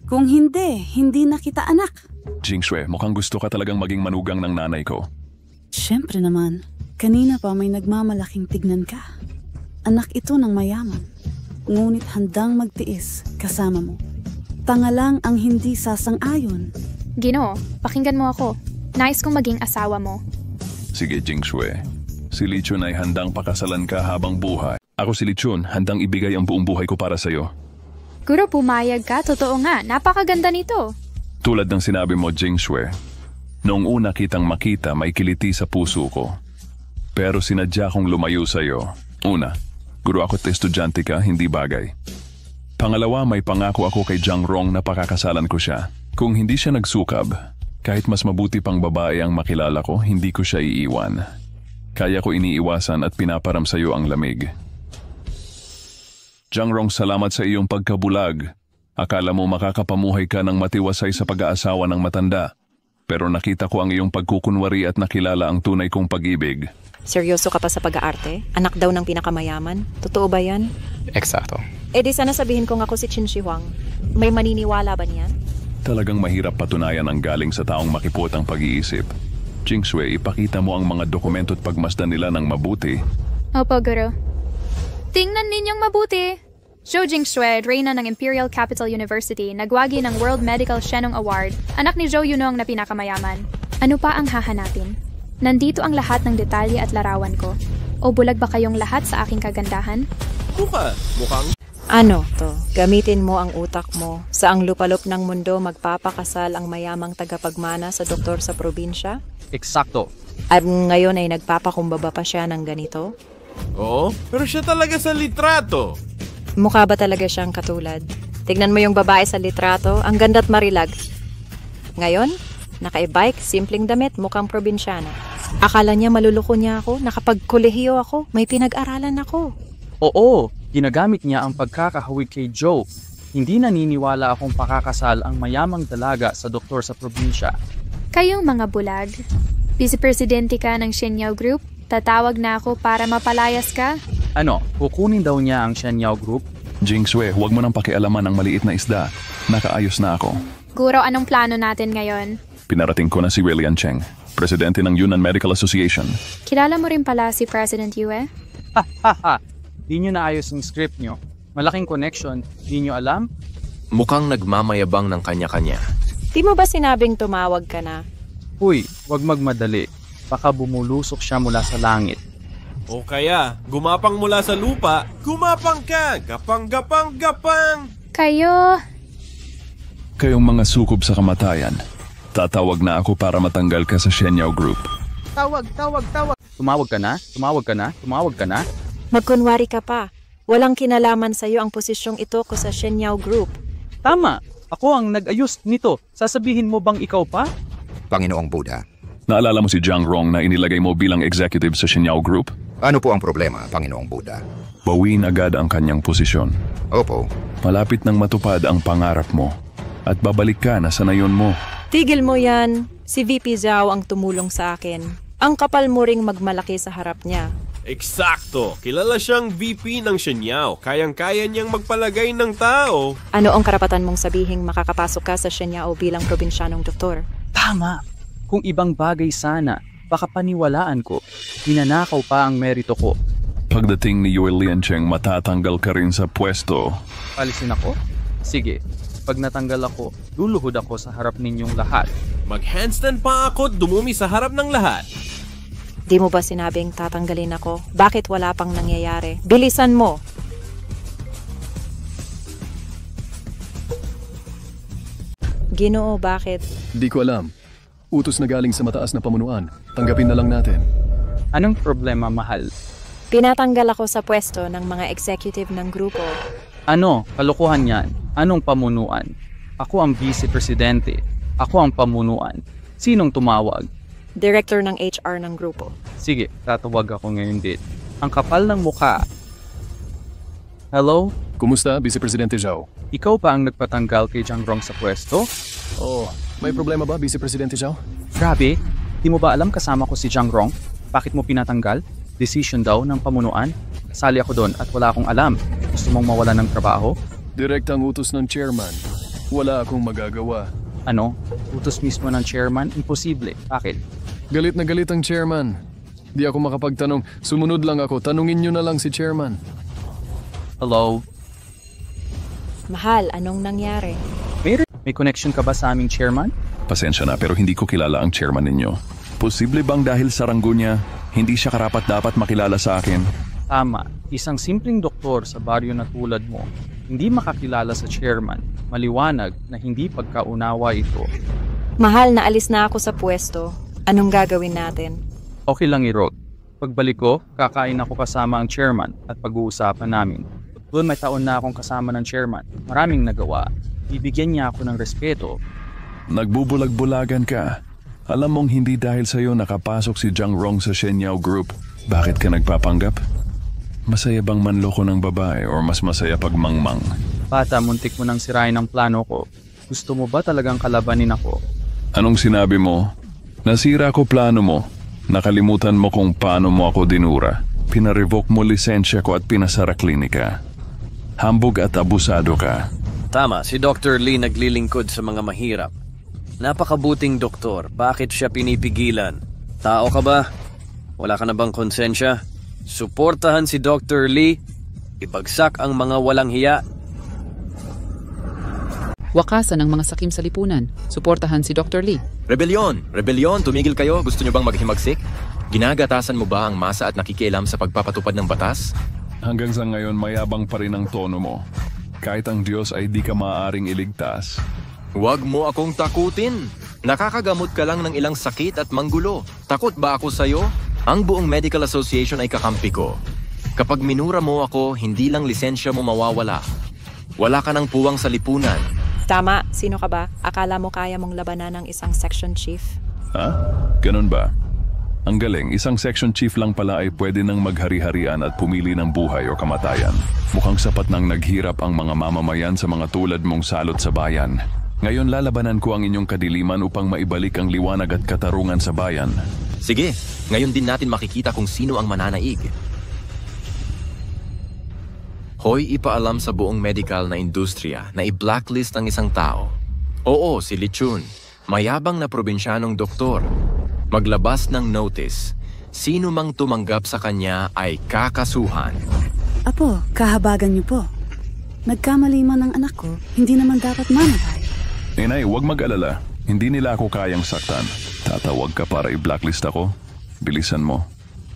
Kung hindi, hindi na kita anak. Jingsue, mukhang gusto ka talagang maging manugang ng nanay ko. Siyempre naman, kanina pa may nagmamalaking tignan ka. Anak ito ng mayaman, ngunit handang magtiis kasama mo. Tanga lang ang hindi sasang-ayon. Ginoo, pakinggan mo ako. Nais kong maging asawa mo. Sige, Jingsue. Si Lichun ay handang pakasalan ka habang buhay. Ako si Lichun, handang ibigay ang buong buhay ko para sa'yo. Guro, pumayag ka. Totoo nga, napakaganda nito. Tulad ng sinabi mo, Jingsue, noong una kitang makita may kiliti sa puso ko. Pero sinadya kong lumayo sa'yo. Una, guro ako estudyante ka, hindi bagay. Pangalawa, may pangako ako kay Jang Rong na pakakasalan ko siya. Kung hindi siya nagsukab, kahit mas mabuti pang babae ang makilala ko, hindi ko siya iiwan. Kaya ko iniiwasan at pinaparam sa iyo ang lamig. Jang Rong, salamat sa iyong pagkabulag. Akala mo makakapamuhay ka ng matiwasay sa pag-aasawa ng matanda. Pero nakita ko ang iyong pagkukunwari at nakilala ang tunay kong pag-ibig. Seryoso ka pa sa pag-aarte? Anak daw ng pinakamayaman? Totoo ba yan? Eksakto. Eh di sana sabihin kong ako si Qin Shi Huang. May maniniwala ba niyan? Talagang mahirap patunayan ang galing sa taong makipot ang pag-iisip. Jingsue, ipakita mo ang mga dokumento at pagmasdan nila ng mabuti. Opo, Guro. Tingnan ninyong mabuti. Zhou Jingsue, reyna ng Imperial Capital University, nagwagi ng World Medical Shenong Award, anak ni Zhou Yunong na pinakamayaman. Ano pa ang hahanapin? Nandito ang lahat ng detalye at larawan ko. O bulag ba kayong lahat sa aking kagandahan? Mukhang... Ano to? Gamitin mo ang utak mo. Sa ang lupalop ng mundo, magpapakasal ang mayamang tagapagmana sa doktor sa probinsya? Eksakto. At ngayon ay nagpapakumbaba pa siya ng ganito? Oo, pero siya talaga sa litrato. Mukha ba talaga siyang katulad? Tignan mo yung babae sa litrato, ang ganda't marilag. Ngayon, naka-e-bike, simpleng damit, mukhang probinsyana. Akala niya maluluko niya ako, nakapagkolehiyo ako, may pinag-aralan ako. Oo, ginagamit niya ang pagkakahawig kay Joe. Hindi naniniwala akong pakakasal ang mayamang dalaga sa doktor sa probinsya. Kayong mga bulag. Vice-presidente ka ng Shenyao Group, tatawag na ako para mapalayas ka? Ano, kukunin daw niya ang Shenyao Group? Jingsue, huwag mo nang pakialaman ang maliit na isda. Nakaayos na ako. Guro, anong plano natin ngayon? Pinarating ko na si William Cheng, presidente ng Yunnan Medical Association. Kilala mo rin pala si President Yue? Di nyo naayos yung script nyo. Malaking connection, di nyo alam? Mukhang nagmamayabang ng kanya-kanya. Di mo ba sinabing tumawag ka na? Uy, wag magmadali. Baka bumulusok siya mula sa langit. O kaya, gumapang mula sa lupa, gumapang ka! Gapang! Kayo! Kayong mga sukob sa kamatayan, tatawag na ako para matanggal ka sa Shenyao Group. Tawag! Tumawag ka na? Magkunwari ka pa. Walang kinalaman sa'yo ang posisyong ito ko sa Shenyao Group. Tama! Ako ang nag-ayos nito. Sasabihin mo bang ikaw pa? Panginoong Buddha. Naalala mo si Jang Rong na inilagay mo bilang executive sa Shenyao Group? Ano po ang problema, Panginoong Buddha? Bawiin agad ang kanyang posisyon. Opo. Malapit nang matupad ang pangarap mo at babalik ka na sa nayon mo. Tigil mo yan. Si VP Zhao ang tumulong sa akin. Ang kapal mo ring magmalaki sa harap niya. Eksakto! Kilala siyang VP ng Shenyao. Kayang-kaya niyang magpalagay ng tao. Ano ang karapatan mong sabihing makakapasok ka sa Shenyao bilang probinsyanong doktor? Tama! Kung ibang bagay sana, baka paniwalaan ko. Hinanakaw pa ang merito ko. Pagdating ni Yue Liancheng, matatanggal ka rin sa pwesto. Palisin ako? Sige. Pag natanggal ako, luluhod ako sa harap ninyong lahat. Mag-handstand pa ako at dumumi sa harap ng lahat. Di mo ba sinabing tatanggalin ako? Bakit wala pang nangyayari? Bilisan mo! Ginoo, bakit? Di ko alam. Utos na galing sa mataas na pamunuan. Tanggapin na lang natin. Anong problema, mahal? Pinatanggal ako sa pwesto ng mga executive ng grupo. Ano? Kalokohan yan. Anong pamunuan? Ako ang vice-presidente. Ako ang pamunuan. Sinong tumawag? Director ng HR ng grupo. Sige, tatawag ako ngayon din. Ang kapal ng mukha. Hello? Kumusta, Vice-Presidente Zhao? Ikaw pa ang nagpatanggal kay Jang Rong sa pwesto? Oh, may problema ba, Vice-Presidente Zhao? Grabe, Di mo ba alam kasama ko si Jiang Rong? Bakit mo pinatanggal? Decision daw ng pamunuan? Sali ako doon at wala akong alam. Gusto mong mawala ng trabaho? Direktang utos ng chairman. Wala akong magagawa. Ano? Utos mismo ng chairman? Imposible. Bakit? Galit na galit ang chairman. Di ako makapagtanong. Sumunod lang ako. Tanungin nyo na lang si chairman. Hello? Mahal, anong nangyari? May connection ka ba sa aming chairman? Pasensya na pero hindi ko kilala ang chairman ninyo. Posible bang dahil sa ranggo niya, hindi siya karapat-dapat makilala sa akin? Tama. Isang simpleng doktor sa baryo na tulad mo, hindi makakilala sa chairman. Maliwanag na hindi pagkaunawa ito. Mahal, naalis na ako sa pwesto. Anong gagawin natin? Okay lang i-road. Pagbalik ko, kakain ako kasama ang chairman at pag-uusapan namin. Doon may taon na akong kasama ng chairman. Maraming nagawa. Bibigyan niya ako ng respeto. Nagbubulag-bulagan ka. Alam mong hindi dahil sa'yo nakapasok si Jiang Rong sa Shenyao Group. Bakit ka nagpapanggap? Masaya bang manloko ng babae o mas masaya pag mangmang? Bata, muntik mo nang sirain ang plano ko. Gusto mo ba talagang kalabanin ako? Anong sinabi mo? Nasira ko plano mo. Nakalimutan mo kung paano mo ako dinura. Pinarevoke mo lisensya ko at pinasara klinika. Hambog at abusado ka. Tama, si Dr. Lee naglilingkod sa mga mahirap. Napakabuting doktor, bakit siya pinipigilan? Tao ka ba? Wala ka na bang konsensya? Suportahan si Dr. Lee, ibagsak ang mga walang hiya. Wakasan ang mga sakim sa lipunan. Suportahan si Dr. Lee. Rebelyon! Rebelyon! Tumigil kayo? Gusto nyo bang maghimagsik? Ginagatasan mo ba ang masa at nakikialam sa pagpapatupad ng batas? Hanggang sa ngayon mayabang pa rin ang tono mo. Kahit ang Diyos ay di ka maaaring iligtas. Huwag mo akong takutin. Nakakagamot ka lang ng ilang sakit at manggulo. Takot ba ako sa'yo? Ang buong Medical Association ay kakampi ko. Kapag minura mo ako, hindi lang lisensya mo mawawala. Wala ka ng puwang sa lipunan. Tama, sino ka ba? Akala mo kaya mong labanan ng isang section chief? Ha? Ganun ba? Ang galing, isang section chief lang pala ay pwede nang maghari-harian at pumili ng buhay o kamatayan. Mukhang sapat nang naghirap ang mga mamamayan sa mga tulad mong salot sa bayan. Ngayon lalabanan ko ang inyong kadiliman upang maibalik ang liwanag at katarungan sa bayan. Sige, ngayon din natin makikita kung sino ang mananaig. Hoy, ipaalam sa buong medical na industriya na i-blacklist ang isang tao. Oo, si Lichun, mayabang na probinsyanong doktor. Maglabas ng notice. Sino mang tumanggap sa kanya ay kakasuhan. Apo, kahabagan niyo po. Nagkamali man ang anak ko, hindi naman dapat mamatay. Inay, huwag mag-alala. Hindi nila ako kayang saktan. Tatawag ka para i-blacklist ako? Bilisan mo.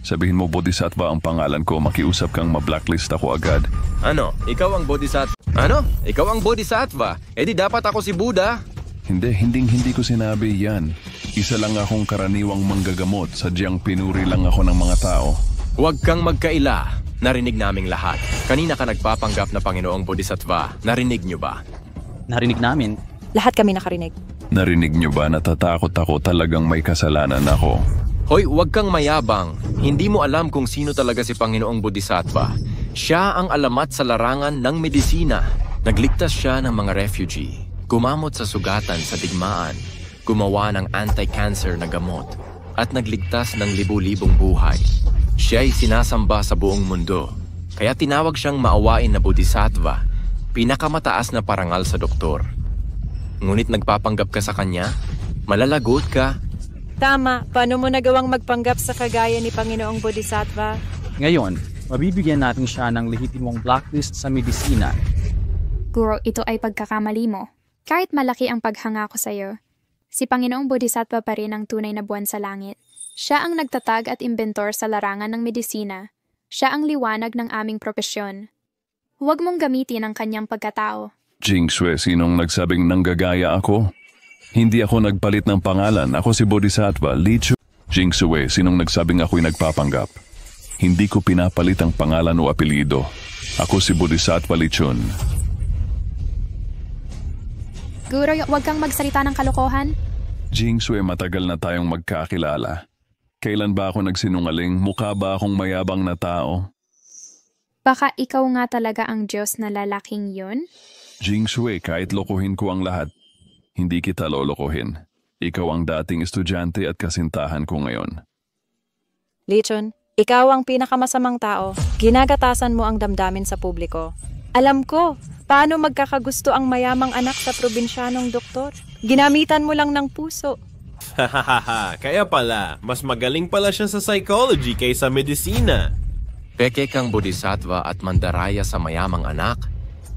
Sabihin mo Bodhisattva ang pangalan ko, makiusap kang ma-blacklist ako agad. Ano? Ikaw ang Bodhisattva? Ano? Ikaw ang Bodhisattva? Eh di dapat ako si Buddha? Hindi ko sinabi yan. Isa lang akong karaniwang manggagamot, sadyang pinuri lang ako ng mga tao. Huwag kang magkaila. Narinig naming lahat. Kanina ka nagpapanggap na Panginoong Bodhisattva. Narinig nyo ba? Narinig namin. Lahat kami nakarinig. Narinig nyo ba natatakot ako talagang may kasalanan ako? Hoy, huwag kang mayabang. Hindi mo alam kung sino talaga si Panginoong Bodhisattva. Siya ang alamat sa larangan ng medisina. Nagligtas siya ng mga refugee. Gumamot sa sugatan sa digmaan. Gumawa ng anti-cancer na gamot. At nagligtas ng libu-libong buhay. Siya ay sinasamba sa buong mundo. Kaya tinawag siyang maawain na Bodhisattva. Pinakamataas na parangal sa doktor. Ngunit nagpapanggap ka sa kanya, malalagot ka. Tama, paano mo nagawang magpanggap sa kagaya ni Panginoong Bodhisattva? Ngayon, mabibigyan natin siya ng lehitimong blacklist sa medisina. Guro, ito ay pagkakamali mo. Kahit malaki ang paghanga ko sa'yo, si Panginoong Bodhisattva pa rin ang tunay na buwan sa langit. Siya ang nagtatag at inventor sa larangan ng medisina. Siya ang liwanag ng aming propesyon. Huwag mong gamitin ang kanyang pagkatao. Jingsue, sinong nagsabing nanggagaya ako? Hindi ako nagpalit ng pangalan. Ako si Bodhisattva, Lichun. Jingsue, sinong nagsabing ako'y nagpapanggap? Hindi ko pinapalit ang pangalan o apelido. Ako si Bodhisattva Lichun. Guro, huwag kang magsalita ng kalokohan. Jingsue, matagal na tayong magkakilala. Kailan ba ako nagsinungaling? Mukha ba akong mayabang na tao? Baka ikaw nga talaga ang Diyos na lalaking yun? Jingsue, kahit lokohin ko ang lahat, hindi kita lolokohin. Ikaw ang dating estudyante at kasintahan ko ngayon. Lichon, ikaw ang pinakamasamang tao. Ginagatasan mo ang damdamin sa publiko. Alam ko, paano magkakagusto ang mayamang anak sa probinsyanong doktor? Ginamitan mo lang ng puso. Hahaha, kaya pala, mas magaling pala siya sa psychology kaysa medisina. Peke kang bodhisattva at mandaraya sa mayamang anak,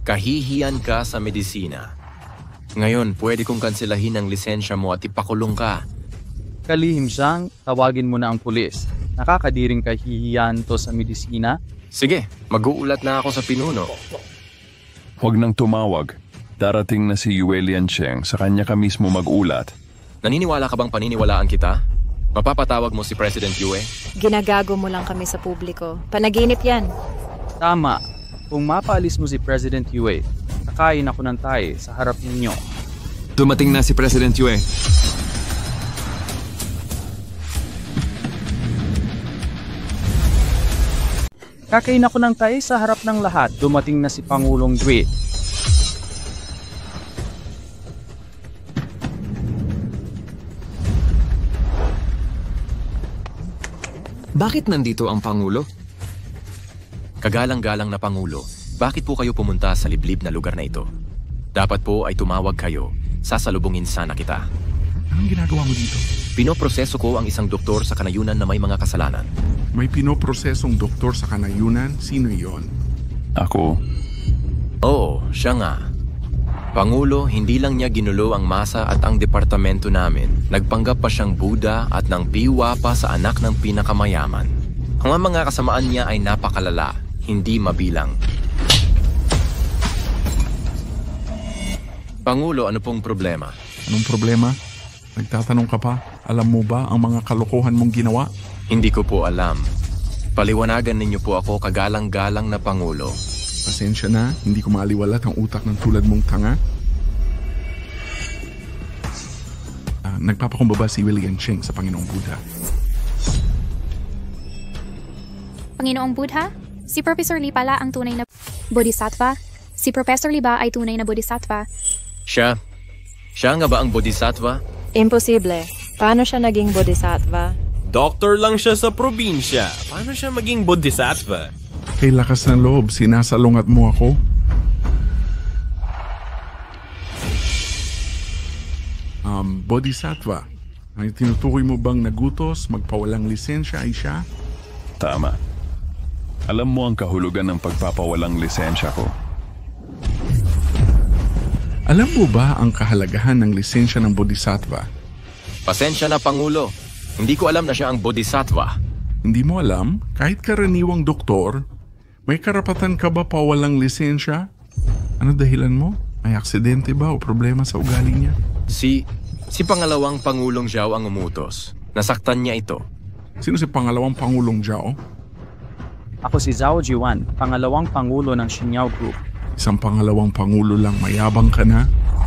kahihiyan ka sa medisina. Ngayon, pwede kong kanselahin ang lisensya mo at ipakulong ka. Kalihim siyang, tawagin mo na ang pulis. Nakakadiring kahihiyan to sa medisina. Sige, mag-uulat na ako sa pinuno. Huwag nang tumawag. Darating na si Yue Liancheng, sa kanya ka mismo mag-ulat. Naniniwala ka bang paniniwalaan kita? Mapapatawag mo si President Yue? Ginagago mo lang kami sa publiko. Panaginip yan. Tama. Kung mapaalis mo si President Yue, kakain ako ng tae sa harap ninyo. Dumating na si President Yue. Kakain ako ng tae sa harap ng lahat. Dumating na si Pangulong Dwe. Bakit nandito ang Pangulo? Kagalang-galang na Pangulo, bakit po kayo pumunta sa liblib na lugar na ito? Dapat po ay tumawag kayo. Sasalubungin sana kita. Anong ginagawa mo dito? Pinoproseso ko ang isang doktor sa kanayunan na may mga kasalanan. May pinoprosesong doktor sa kanayunan? Sino iyon? Ako. Oo, siya nga. Pangulo, hindi lang niya ginulo ang masa at ang departamento namin. Nagpanggap pa siyang Buddha at nang biwa pa sa anak ng pinakamayaman. Ang mga kasamaan niya ay napakalala, hindi mabilang. Pangulo, ano pong problema? Anong problema? Nagtatanong ka pa? Alam mo ba ang mga kalokohan mong ginawa? Hindi ko po alam. Paliwanagan ninyo po ako, kagalang-galang na Pangulo. Pasensya na, hindi ko maaliwalat ang utak ng tulad mong tanga. Nagpapakumbaba si William Cheng sa Panginoong Buddha. Panginoong Buddha? Si Professor Lee pala ang tunay na bodhisattva? Si Professor Lee ba ay tunay na bodhisattva? Siya nga ba ang bodhisattva? Imposible. Paano siya naging bodhisattva? Doktor lang siya sa probinsya. Paano siya maging bodhisattva? Kay lakas ng loob, sinasalungat mo ako? Bodhisattva, ang tinutukoy mo bang nagutos, magpawalang lisensya ay siya? Tama. Alam mo ang kahulugan ng pagpapawalang lisensya ko. Alam mo ba ang kahalagahan ng lisensya ng bodhisattva? Pasensya na, Pangulo. Hindi ko alam na siya ang bodhisattva. Hindi mo alam? Kahit karaniwang doktor, may karapatan ka ba pawalang lisensya? Ano dahilan mo? May aksidente ba o problema sa ugali niya? Si pangalawang Pangulong Zhao ang umutos. Nasaktan niya ito. Sino si pangalawang Pangulong Zhao? Ako si Zhao Jiwan, pangalawang Pangulo ng Shenyao Group. Isang pangalawang Pangulo lang, mayabang ka na?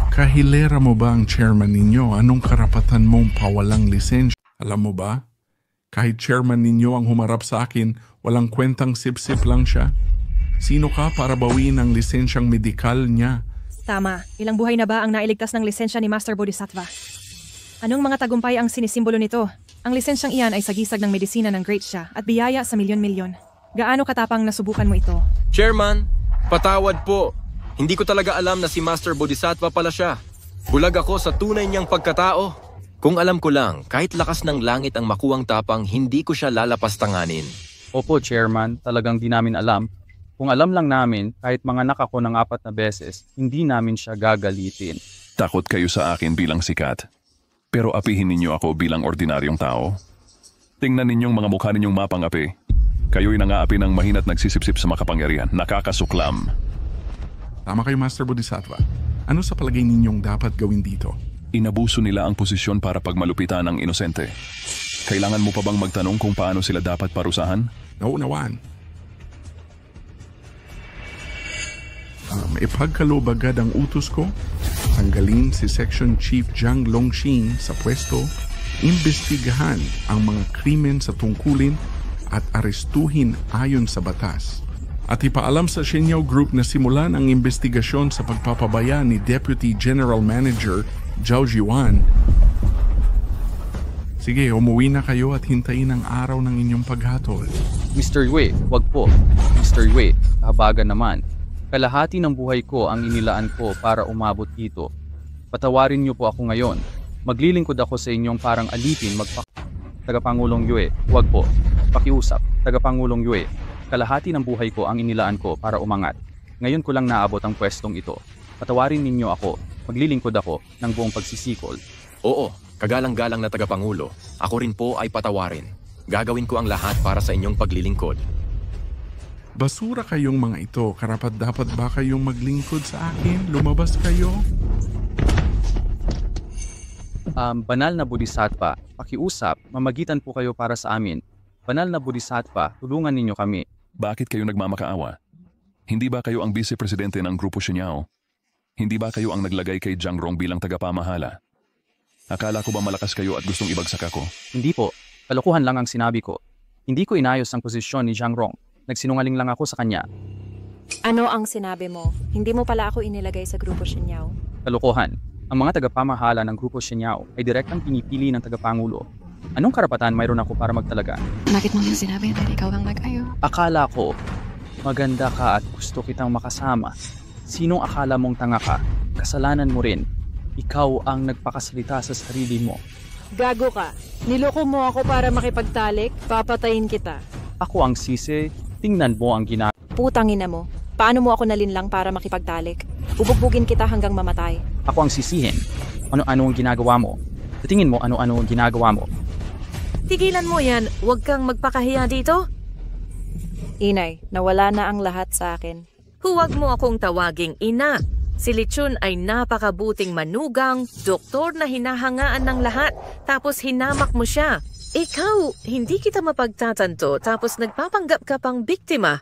Kahilera mo ba ang chairman ninyo? Anong karapatan mong pawalang lisensya? Alam mo ba? Kahit chairman ninyo ang humarap sa akin, walang kwentang sip-sip lang siya. Sino ka para bawiin ang lisensyang medikal niya? Tama. Ilang buhay na ba ang nailigtas ng lisensya ni Master Bodhisattva? Anong mga tagumpay ang sinisimbolo nito? Ang lisensyang iyan ay sagisag ng medisina ng great siya at biyaya sa milyon-milyon. Gaano katapang nasubukan mo ito? Chairman, patawad po. Hindi ko talaga alam na si Master Bodhisattva pala siya. Bulag ako sa tunay niyang pagkatao. Kung alam ko lang, kahit lakas ng langit ang makuwang tapang, hindi ko siya lalapastanganin. Opo, Chairman. Talagang di namin alam. Kung alam lang namin, kahit manganak ako ng 4 na beses, hindi namin siya gagalitin. Takot kayo sa akin bilang sikat. Pero apihin ninyo ako bilang ordinaryong tao. Tingnan ninyong mga mukha ninyong mapang-api. Kayo'y nangaapi ng mahinat nagsisipsip sa makapangyarihan. Nakakasuklam. Tama kayo, Master Bodhisattva. Ano sa palagay ninyong dapat gawin dito? Inabuso nila ang posisyon para pagmalupitan ng inosente. Kailangan mo pa bang magtanong kung paano sila dapat parusahan? Naunawaan. Ipagkaloob agad ang utos ko. Tanggalin si Section Chief Zhang Longxing sa pwesto. Imbestigahan ang mga krimen sa tungkulin at arestuhin ayon sa batas. At ipaalam sa Shenyao Group na simulan ang investigasyon sa pagpapabaya ni Deputy General Manager Zhao Jiwan Sige, umuwi na kayo at hintayin ang araw ng inyong paghatol. Mr. Yue, wag po. Mr. Yue, kahabagan naman. Kalahati ng buhay ko ang inilaan ko para umabot dito. Patawarin niyo po ako ngayon. Maglilingkod ako sa inyong parang alipin Tagapangulong Yue, wag po. Pakiusap. Tagapangulong Yue, kalahati ng buhay ko ang inilaan ko para umangat. Ngayon ko lang naabot ang pwestong ito. Patawarin ninyo ako. Maglilingkod ako ng buong pagsisikol. Oo, kagalang-galang na tagapangulo. Ako rin po ay patawarin. Gagawin ko ang lahat para sa inyong paglilingkod. Basura kayong mga ito. Karapat-dapat ba kayong maglingkod sa akin? Lumabas kayo? Banal na Bodhisattva, pakiusap, mamagitan po kayo para sa amin. Banal na Bodhisattva, tulungan ninyo kami. Bakit kayo nagmamakaawa? Hindi ba kayo ang vice-presidente ng Grupo Shenyao? Hindi ba kayo ang naglagay kay Jiang Rong bilang tagapamahala? Akala ko ba malakas kayo at gustong ibagsak ako? Hindi po. Kalokohan lang ang sinabi ko. Hindi ko inayos ang posisyon ni Jiang Rong. Nagsinungaling lang ako sa kanya. Ano ang sinabi mo? Hindi mo pala ako inilagay sa Grupo Shenyao. Kalokohan. Ang mga tagapamahala ng Grupo Shenyao ay direktang pinipili ng tagapangulo. Anong karapatan mayroon ako para magtalaga? Bakit mo sinabi na ikaw ang nag-ayo? Akala ko, maganda ka at gusto kitang makasama. Sinong akala mong tanga ka? Kasalanan mo rin. Ikaw ang nagpakasalita sa sarili mo. Gago ka. Niloko mo ako para makipagtalik, papatayin kita. Ako ang sisi, tingnan mo ang ginagawa. Putang ina mo. Paano mo ako nalinlang para makipagtalik? Bubugbugin kita hanggang mamatay. Ako ang sisihin. Ano-ano ang ginagawa mo? Sa tingin mo, ano-ano ang ginagawa mo? Tigilan mo yan. Huwag kang magpakahiya dito. Inay, nawala na ang lahat sa akin. Huwag mo akong tawaging ina. Si Lichun ay napakabuting manugang, doktor na hinahangaan ng lahat, tapos hinamak mo siya. Ikaw, hindi kita mapagtatanto, tapos nagpapanggap ka pang biktima.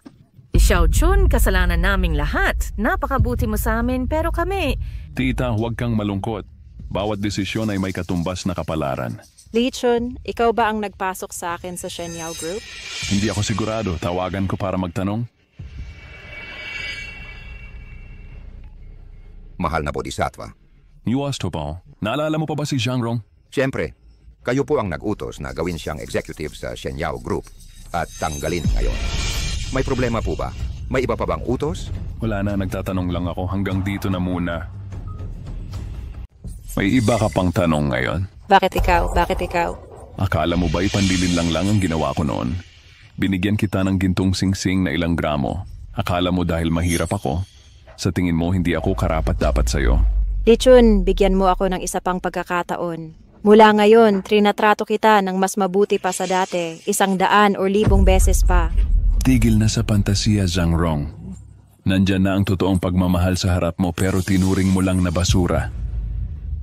Xiao Chun, kasalanan naming lahat. Napakabuti mo sa amin, pero kami... Tita, huwag kang malungkot. Bawat desisyon ay may katumbas na kapalaran. Lichun, ikaw ba ang nagpasok sa akin sa Shenyao Group? Hindi ako sigurado. Tawagan ko para magtanong. Mahal na Bodhisattva. Yuas to po. Naalala mo pa ba si Jiang Rong? Siyempre, kayo po ang nag-utos na gawin siyang executive sa Shenyao Group at tanggalin ngayon. May problema po ba? May iba pa bang utos? Wala na, nagtatanong lang ako. Hanggang dito na muna. May iba ka pang tanong ngayon? Bakit ikaw? Bakit ikaw? Akala mo ba'y pandilin lang ang ginawa ko noon? Binigyan kita ng gintong singsing na ilang gramo. Akala mo dahil mahirap ako? Sa tingin mo hindi ako karapat-dapat sa'yo? Lichun, bigyan mo ako ng isa pang pagkakataon. Mula ngayon, trinatrato kita ng mas mabuti pa sa dati, 100 o 1,000 beses pa. Tigil na sa pantasiya, Jiang Rong. Nandyan na ang totoong pagmamahal sa harap mo pero tinuring mo lang na basura.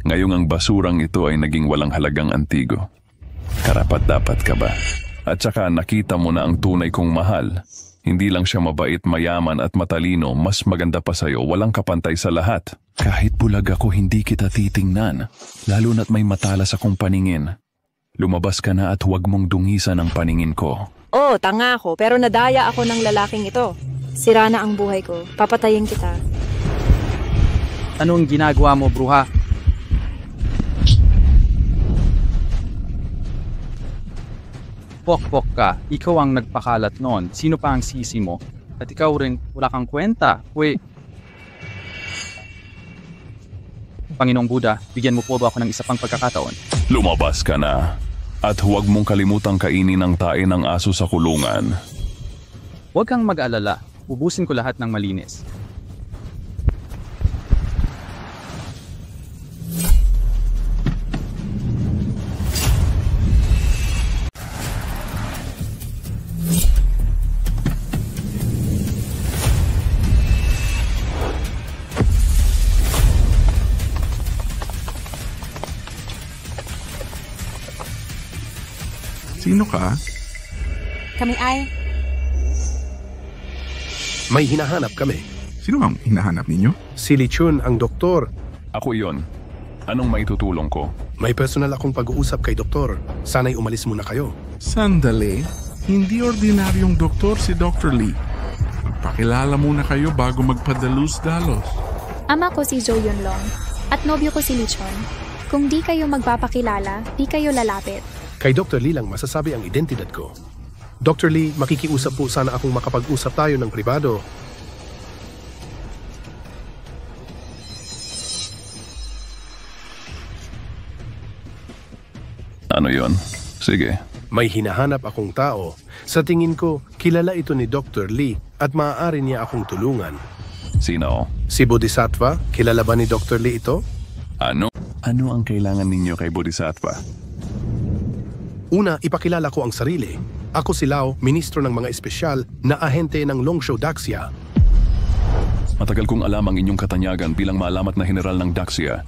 Ngayong ang basurang ito ay naging walang halagang antigo. Karapat-dapat ka ba? At saka nakita mo na ang tunay kong mahal. Hindi lang siya mabait, mayaman at matalino, mas maganda pa sa'yo, walang kapantay sa lahat. Kahit bulag ako, hindi kita titingnan. Lalo na't may matalas akong paningin. Lumabas ka na at huwag mong dungisan ang paningin ko. Oo, tanga ako, pero nadaya ako ng lalaking ito. Sira na ang buhay ko. Papatayin kita. Anong ginagawa mo, bruha? Pok-pok ka, ikaw ang nagpakalat noon. Sino pa ang sisi mo? At ikaw rin, wala kang kwenta. Panginoong Buddha, bigyan mo po ba ako ng isa pang pagkakataon? Lumabas ka na. At huwag mong kalimutang kainin ang tae ng aso sa kulungan. Huwag kang mag-alala. Ubusin ko lahat ng malinis. Sino ka? Kami ay... May hinahanap kami. Sino ang hinahanap ninyo? Si Lichun, ang doktor. Ako iyon. Anong maitutulong ko? May personal akong pag-uusap kay doktor. Sana'y umalis muna kayo. Sandali. Hindi ordinaryong doktor si Dr. Lee. Magpakilala muna kayo bago magpadalos-dalos. Ama ko si Jo Yunlong at nobyo ko si Lichun. Kung di kayo magpapakilala, di kayo lalapit. Kay Dr. Lee lang masasabi ang identidad ko. Dr. Lee, makikiusap po sana akong makapag-usap tayo ng pribado. Ano yon? Sige. May hinahanap akong tao. Sa tingin ko, kilala ito ni Dr. Lee at maaari niya akong tulungan. Sino? Si Bodhisattva, kilala ba ni Dr. Lee ito? Ano? Ano ang kailangan ninyo kay Bodhisattva? Una, ipakilala ko ang sarili. Ako si Lao, ministro ng mga espesyal na ahente ng Longsho Daxia. Matagal kong alam ang inyong katanyagan bilang maalamat na general ng Daxia.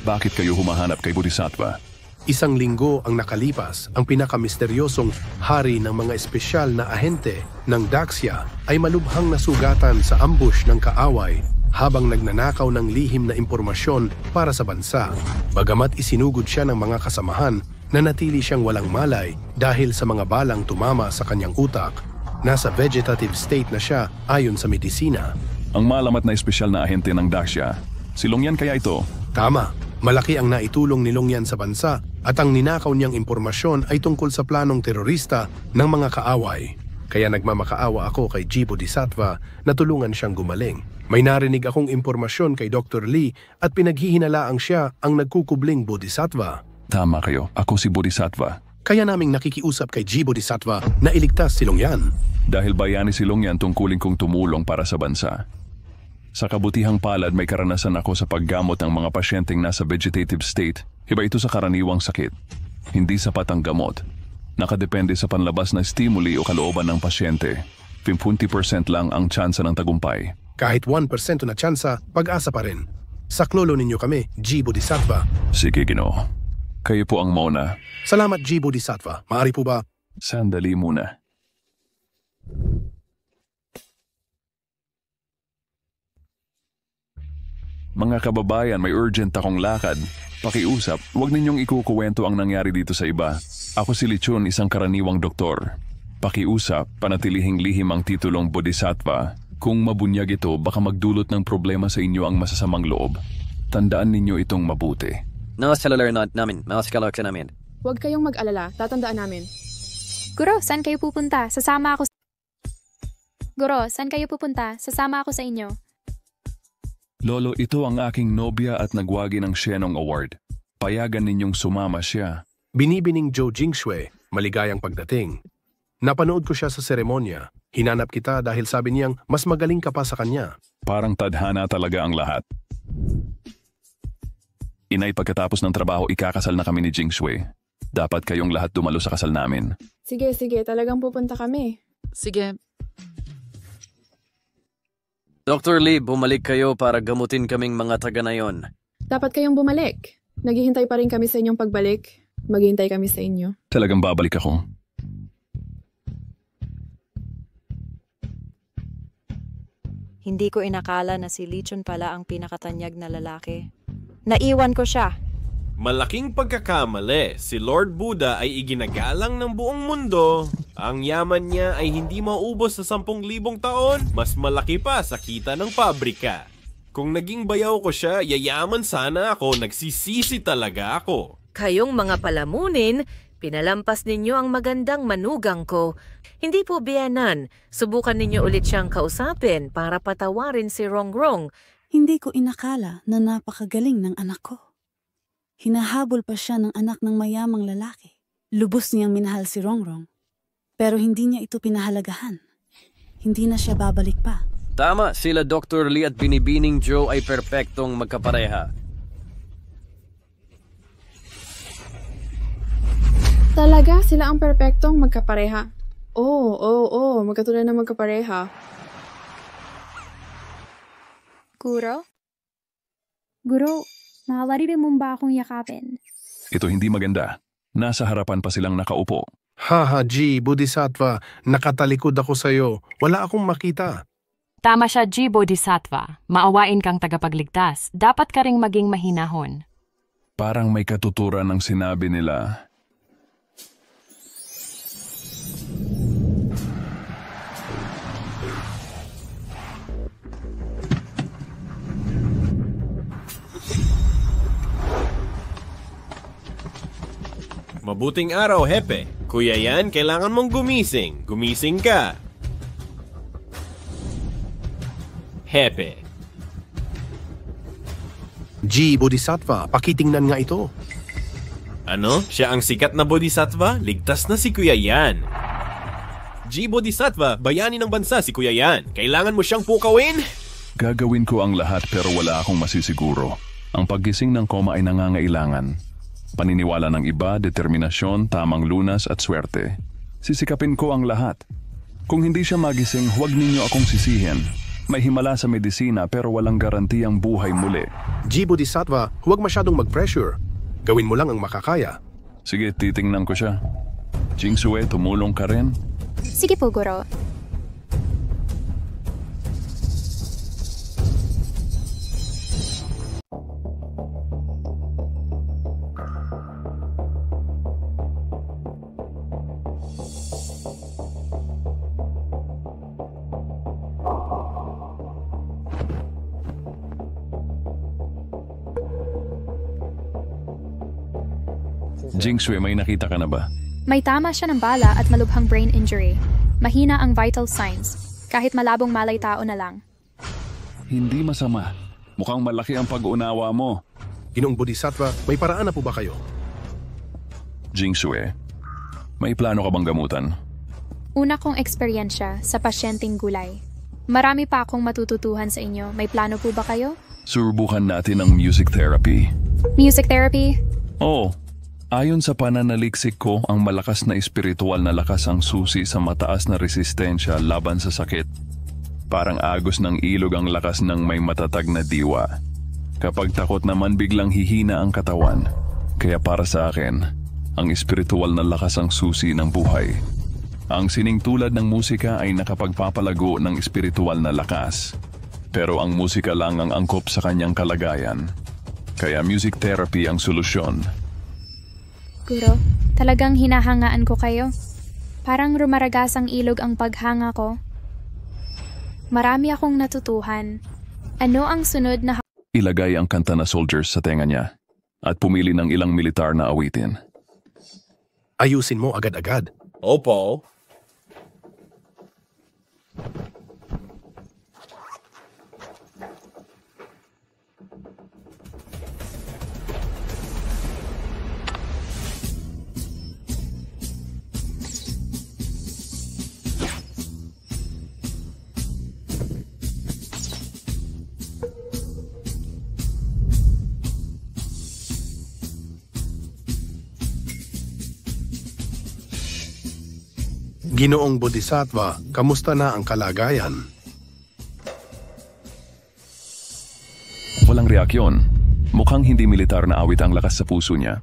Bakit kayo humahanap kay Bodhisattva? Isang linggo ang nakalipas, ang pinakamisteryosong hari ng mga espesyal na ahente ng Daxia ay malubhang nasugatan sa ambush ng kaaway habang nagnanakaw ng lihim na impormasyon para sa bansa. Bagamat isinugod siya ng mga kasamahan, nanatili siyang walang malay dahil sa mga balang tumama sa kanyang utak. Nasa vegetative state na siya ayon sa medisina. Ang malamat na espesyal na ahente ng Daxia, si Longyan kaya ito? Tama. Malaki ang naitulong ni Longyan sa bansa at ang ninakaw niyang impormasyon ay tungkol sa planong terorista ng mga kaaway. Kaya nagmamakaawa ako kay G. Bodhisattva na tulungan siyang gumaling. May narinig akong impormasyon kay Dr. Lee at pinaghihinalaang siya ang nagkukubling Bodhisattva. Tama kayo, ako si Bodhisattva. Kaya naming nakikiusap kay G. Bodhisattva na iligtas si Longyan. Dahil bayani si Longyan tungkulin kong tumulong para sa bansa. Sa kabutihang palad may karanasan ako sa paggamot ng mga pasyenteng nasa vegetative state. Iba ito sa karaniwang sakit. Hindi sapat ang gamot. Nakadepende sa panlabas na stimuli o kalooban ng pasyente. 50% lang ang tsansa ng tagumpay. Kahit 1% na tsansa, pag-asa pa rin. Saklolo ninyo kami, G. Bodhisattva. Sige, Ginoo. Kayo po ang mauna. Salamat, G. Bodhisattva. Maaari po ba? Sandali muna. Mga kababayan, may urgent akong lakad. Pakiusap, huwag ninyong ikukuwento ang nangyari dito sa iba. Ako si Lichun, isang karaniwang doktor. Pakiusap, panatilihing lihim ang titulong Bodhisattva. Kung mabunyag ito, baka magdulot ng problema sa inyo ang masasamang loob. Tandaan ninyo itong mabuti. Nakaselular namin. Nakaselular namin. Huwag kayong mag-alala. Tatandaan namin. Guro, saan kayo pupunta? Sasama ako. Guro, saan kayo pupunta? Sasama ako sa inyo. Lolo, ito ang aking nobya at nagwagi ng Shenong Award. Payagan ninyong sumama siya. Binibining Zhou Jingshui, maligayang pagdating. Napanood ko siya sa seremonya. Hinanap kita dahil sabi niyang mas magaling ka pa sa kanya. Parang tadhana talaga ang lahat. Inay, pagkatapos ng trabaho, ikakasal na kami ni Jingshui. Dapat kayong lahat dumalo sa kasal namin. Sige, talagang pupunta kami. Sige. Dr. Lee, bumalik kayo para gamutin kaming mga taga na yon. Dapat kayong bumalik. Naghihintay pa rin kami sa inyong pagbalik. Maghihintay kami sa inyo. Talagang babalik ako. Hindi ko inakala na si Lichun pala ang pinakatanyag na lalaki. Naiwan ko siya. Malaking pagkakamali, si Lord Buddha ay iginagalang ng buong mundo. Ang yaman niya ay hindi maubos sa 10,000 taon, mas malaki pa sa kita ng pabrika. Kung naging bayaw ko siya, yayaman sana ako, nagsisisi talaga ako. Kayong mga palamunin, pinalampas ninyo ang magandang manugang ko. Hindi po biyanan, subukan ninyo ulit siyang kausapin para patawarin si Rongrong. Hindi ko inakala na napakagaling ng anak ko. Hinahabol pa siya ng anak ng mayamang lalaki. Lubos niyang minahal si Rongrong. Pero hindi niya ito pinahalagahan. Hindi na siya babalik pa. Tama, sila Dr. Lee at Binibining Joe ay perpektong magkapareha. Talaga sila ang perpektong magkapareha. Oo, magkatulad na magkapareha. Guro? Nakawari rin mo ba akong yakapin? Ito hindi maganda. Nasa harapan pa silang nakaupo. Haha, G. Bodhisattva, nakatalikod ako sa'yo. Wala akong makita. Tama siya, G. Bodhisattva. Maawain kang tagapagligtas. Dapat ka ring maging mahinahon. Parang may katuturan ng sinabi nila. Mabuting araw, Hepe. Kuya Yan, kailangan mong gumising. Gumising ka. Hepe. G. Bodhisattva, pakitingnan nga ito. Ano? Siya ang sikat na Bodhisattva? Ligtas na si Kuya Yan. G. Bodhisattva, bayani ng bansa si Kuya Yan. Kailangan mo siyang pukawin? Gagawin ko ang lahat pero wala akong masisiguro. Ang paggising ng koma ay nangangailangan. Paniniwala ng iba, determinasyon, tamang lunas at swerte. Sisikapin ko ang lahat. Kung hindi siya magising, huwag ninyo akong sisihin. May himala sa medisina pero walang garantiyang buhay muli. G. Bodhisattva, huwag masyadong mag-pressure. Gawin mo lang ang makakaya. Sige, titingnan ko siya. Jingsue, tumulong ka rin? Sige po, Guro. Jingsue, may nakita ka na ba? May tama siya ng bala at malubhang brain injury. Mahina ang vital signs, kahit malabong malay tao na lang. Hindi masama. Mukhang malaki ang pag-unawa mo. Ginoong Bodhisattva, may paraan na po ba kayo? Jingsue, may plano ka bang gamutan? Una kong eksperyensya sa pasyenteng gulay. Marami pa akong matututuhan sa inyo. May plano po ba kayo? Subukan natin ang music therapy. Music therapy? Oo. Ayon sa pananaliksik ko, ang malakas na espiritual na lakas ang susi sa mataas na resistensya laban sa sakit. Parang agos ng ilog ang lakas ng may matatag na diwa. Kapag takot naman biglang hihina ang katawan. Kaya para sa akin, ang espiritual na lakas ang susi ng buhay. Ang sining tulad ng musika ay nakapagpapalago ng espiritual na lakas. Pero ang musika lang ang angkop sa kanyang kalagayan. Kaya music therapy ang solusyon. Guro, talagang hinahangaan ko kayo. Parang rumaragas ang ilog ang paghanga ko. Marami akong natutuhan. Ano ang sunod na... Ilagay ang kanta na Soldiers sa tenga niya at pumili ng ilang militar na awitin. Ayusin mo agad-agad. Opo. Ginoong Bodhisattva, kamusta na ang kalagayan? Walang reaksyon. Mukhang hindi militar na awit ang lakas sa puso niya.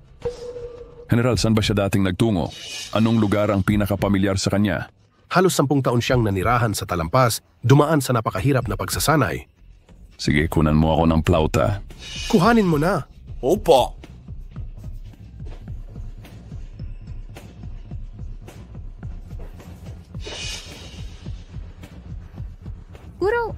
General, saan ba siya dating nagtungo? Anong lugar ang pinakapamilyar sa kanya? Halos 10 taon siyang nanirahan sa Talampas, dumaan sa napakahirap na pagsasanay. Sige, kunan mo ako ng plauta. Kuhanin mo na. Opo. Guro!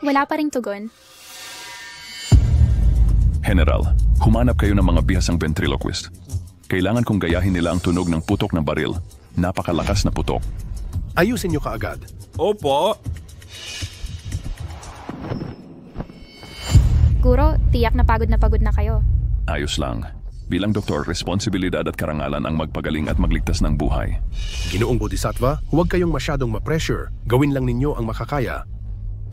Wala pa ring tugon. General, humanap kayo ng mga bihasang ventriloquist. Kailangan kong gayahin nila ang tunog ng putok ng baril. Napakalakas na putok. Ayusin niyo kaagad. Opo. Guro, tiyak na pagod na kayo. Ayos lang. Bilang doktor, responsibilidad at karangalan ang magpagaling at magligtas ng buhay. Ginoong Bodhisattva, huwag kayong masyadong ma-pressure. Gawin lang ninyo ang makakaya.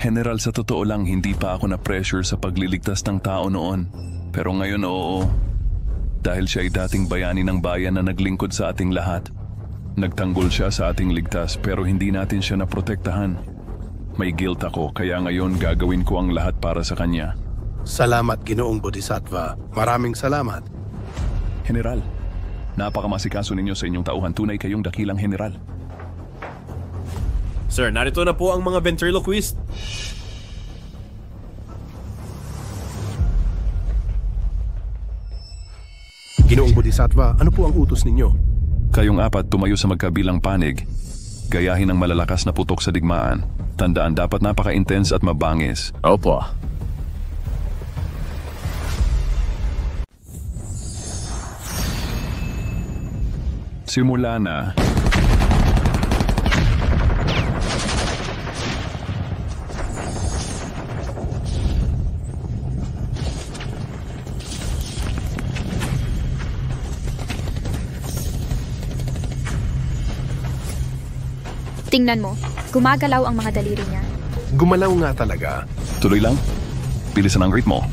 General, sa totoo lang, hindi pa ako na-pressure sa pagliligtas ng tao noon. Pero ngayon, oo. Dahil siya ay dating bayani ng bayan na naglingkod sa ating lahat. Nagtanggol siya sa ating ligtas pero hindi natin siya naprotektahan. May guilt ako kaya ngayon gagawin ko ang lahat para sa kanya. Salamat, Ginoong Bodhisattva. Maraming salamat. General, napakamasikaso ninyo sa inyong tauhan. Tunay kayong dakilang general. Sir, narito na po ang mga ventriloquist. Ginoong Bodhisattva, ano po ang utos ninyo? Kayong apat tumayo sa magkabilang panig. Gayahin ang malalakas na putok sa digmaan. Tandaan, dapat napaka-intense at mabangis. Opo. Simula na. Tingnan mo, gumagalaw ang mga daliri niya. Gumalaw nga talaga. Tuloy lang. Bilisan ang ritmo.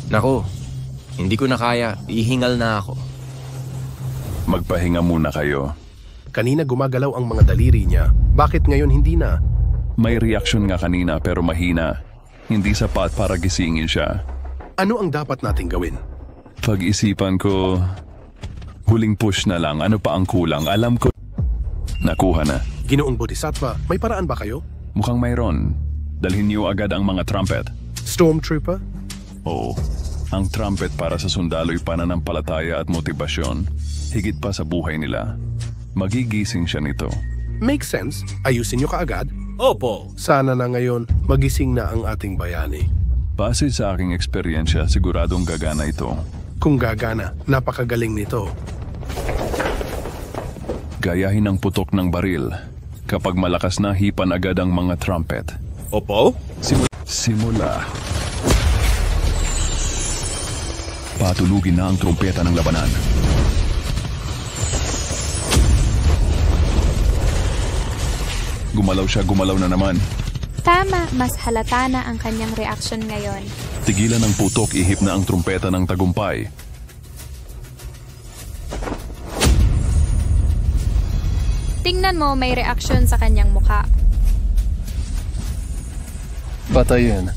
Naku, hindi ko na kaya. Ihingal na ako. Magpahinga muna kayo. Kanina gumagalaw ang mga daliri niya. Bakit ngayon hindi na? May reaksyon nga kanina pero mahina. Hindi sapat para gisingin siya. Ano ang dapat nating gawin? Pag-isipan ko, huling push na lang. Ano pa ang kulang? Alam ko. Nakuha na. Ginoong Bodhisattva, may paraan ba kayo? Mukhang mayroon. Dalhin niyo agad ang mga trumpet. Stormtrooper? Oo. Ang trumpet para sa sundalo'y pananampalataya at motibasyon. Higit pa sa buhay nila. Magigising siya nito. Makes sense. Ayusin niyo kaagad. Opo. Sana na ngayon magising na ang ating bayani. Base sa aking eksperyensya, siguradong gagana ito. Kung gagana, napakagaling nito. Gayahin ang putok ng baril. Kapag malakas na, hipan agad ang mga trumpet. Opo? Simula. Patulugin na ang trumpeta ng labanan. Gumalaw siya, gumalaw na naman. Tama, mas halata na ang kanyang reaksyon ngayon. Tigilan ang putok, ihip na ang trumpeta ng tagumpay. Tingnan mo, may reaksyon sa kanyang mukha. Patayin.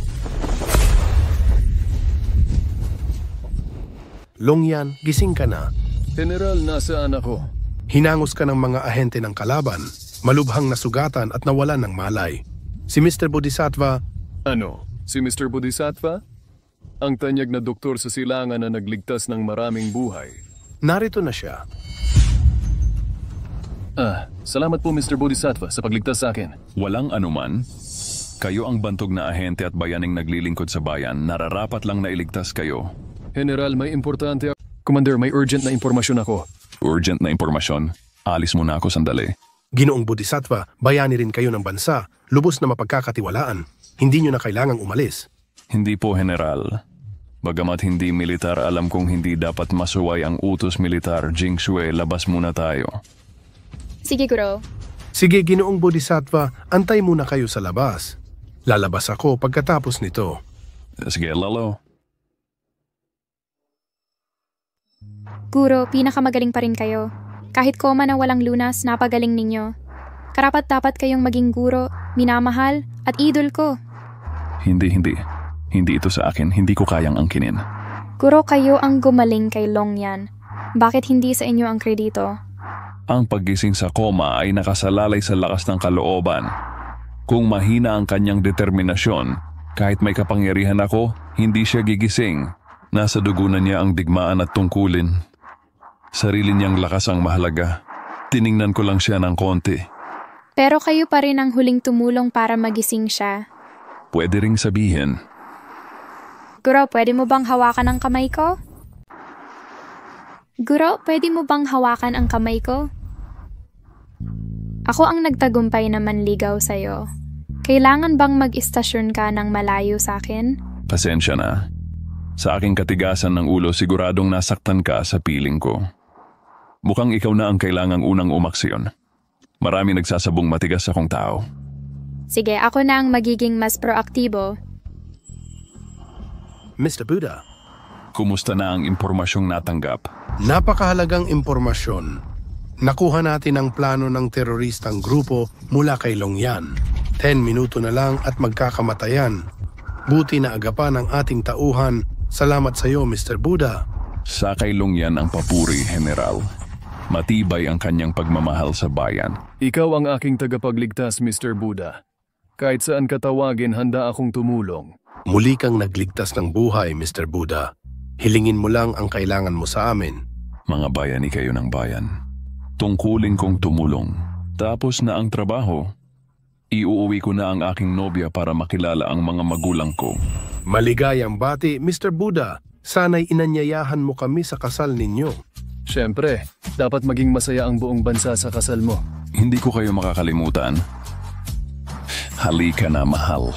Longyan, gising ka na. General, nasaan ako? Hinangos ka ng mga ahente ng kalaban, malubhang nasugatan at nawalan ng malay. Si Mr. Bodhisattva... Ano? Si Mr. Bodhisattva? Ang tanyag na doktor sa silangan na nagligtas ng maraming buhay. Narito na siya. Salamat po Mr. Bodhisattva sa pagligtas sa akin. Walang anuman. Kayo ang bantog na ahente at bayaning naglilingkod sa bayan. Nararapat lang na iligtas kayo. General, may importante ako. Commander, may urgent na impormasyon ako. Urgent na impormasyon? Alis muna ako sandali. Ginoong Bodhisattva, bayani rin kayo ng bansa. Lubos na mapagkakatiwalaan. Hindi nyo na kailangang umalis. Hindi po, General. Bagamat hindi militar, alam kong hindi dapat masuway ang utos militar. Jing Shui, labas muna tayo. Sige, Guro. Sige, Ginoong Bodhisattva, antay muna kayo sa labas. Lalabas ako pagkatapos nito. Sige, Lalo. Guro, pinakamagaling pa rin kayo. Kahit koma na walang lunas, napagaling ninyo. Karapat-dapat kayong maging guro, minamahal, at idol ko. Hindi. Hindi ito sa akin. Hindi ko kayang angkinin. Guro, kayo ang gumaling kay Longyan. Bakit hindi sa inyo ang kredito? Ang paggising sa koma ay nakasalalay sa lakas ng kalooban. Kung mahina ang kanyang determinasyon, kahit may kapangyarihan ako, hindi siya gigising. Nasa dugo na niya ang digmaan at tungkulin. Sarili niyang lakas ang mahalaga. Tiningnan ko lang siya ng konti. Pero kayo pa rin ang huling tumulong para magising siya. Pwede ring sabihin. Guro, pwede mo bang hawakan ang kamay ko? Guro, pwede mo bang hawakan ang kamay ko? Ako ang nagtagumpay na manligaw sa'yo. Kailangan bang mag-istasyon ka ng malayo sa akin? Pasensya na. Sa aking katigasan ng ulo, siguradong nasaktan ka sa piling ko. Mukhang ikaw na ang kailangang unang umaksyon. Marami nagsasabong matigas akong tao. Sige, ako na ang magiging mas proaktibo. Mr. Buddha. Kumusta na ang impormasyong natanggap? Napakahalagang impormasyon. Nakuha natin ang plano ng teroristang grupo mula kay Longyan. 10 minuto na lang at magkakamatayan. Buti na agapan ang ating tauhan. Salamat sa iyo, Mr. Buddha. Sa kay Longyan ang papuri, General. Matibay ang kanyang pagmamahal sa bayan. Ikaw ang aking tagapagligtas, Mr. Buddha. Kahit saan ka tawagin, handa akong tumulong. Muli kang nagligtas ng buhay, Mr. Buddha. Hilingin mo lang ang kailangan mo sa amin. Mga bayani kayo ng bayan. Tungkulin kong tumulong. Tapos na ang trabaho. Iuuwi ko na ang aking nobya para makilala ang mga magulang ko. Maligayang bati, Mr. Buddha. Sana'y inanyayahan mo kami sa kasal ninyo. Siyempre, dapat maging masaya ang buong bansa sa kasal mo. Hindi ko kayo makakalimutan. Halika na, mahal.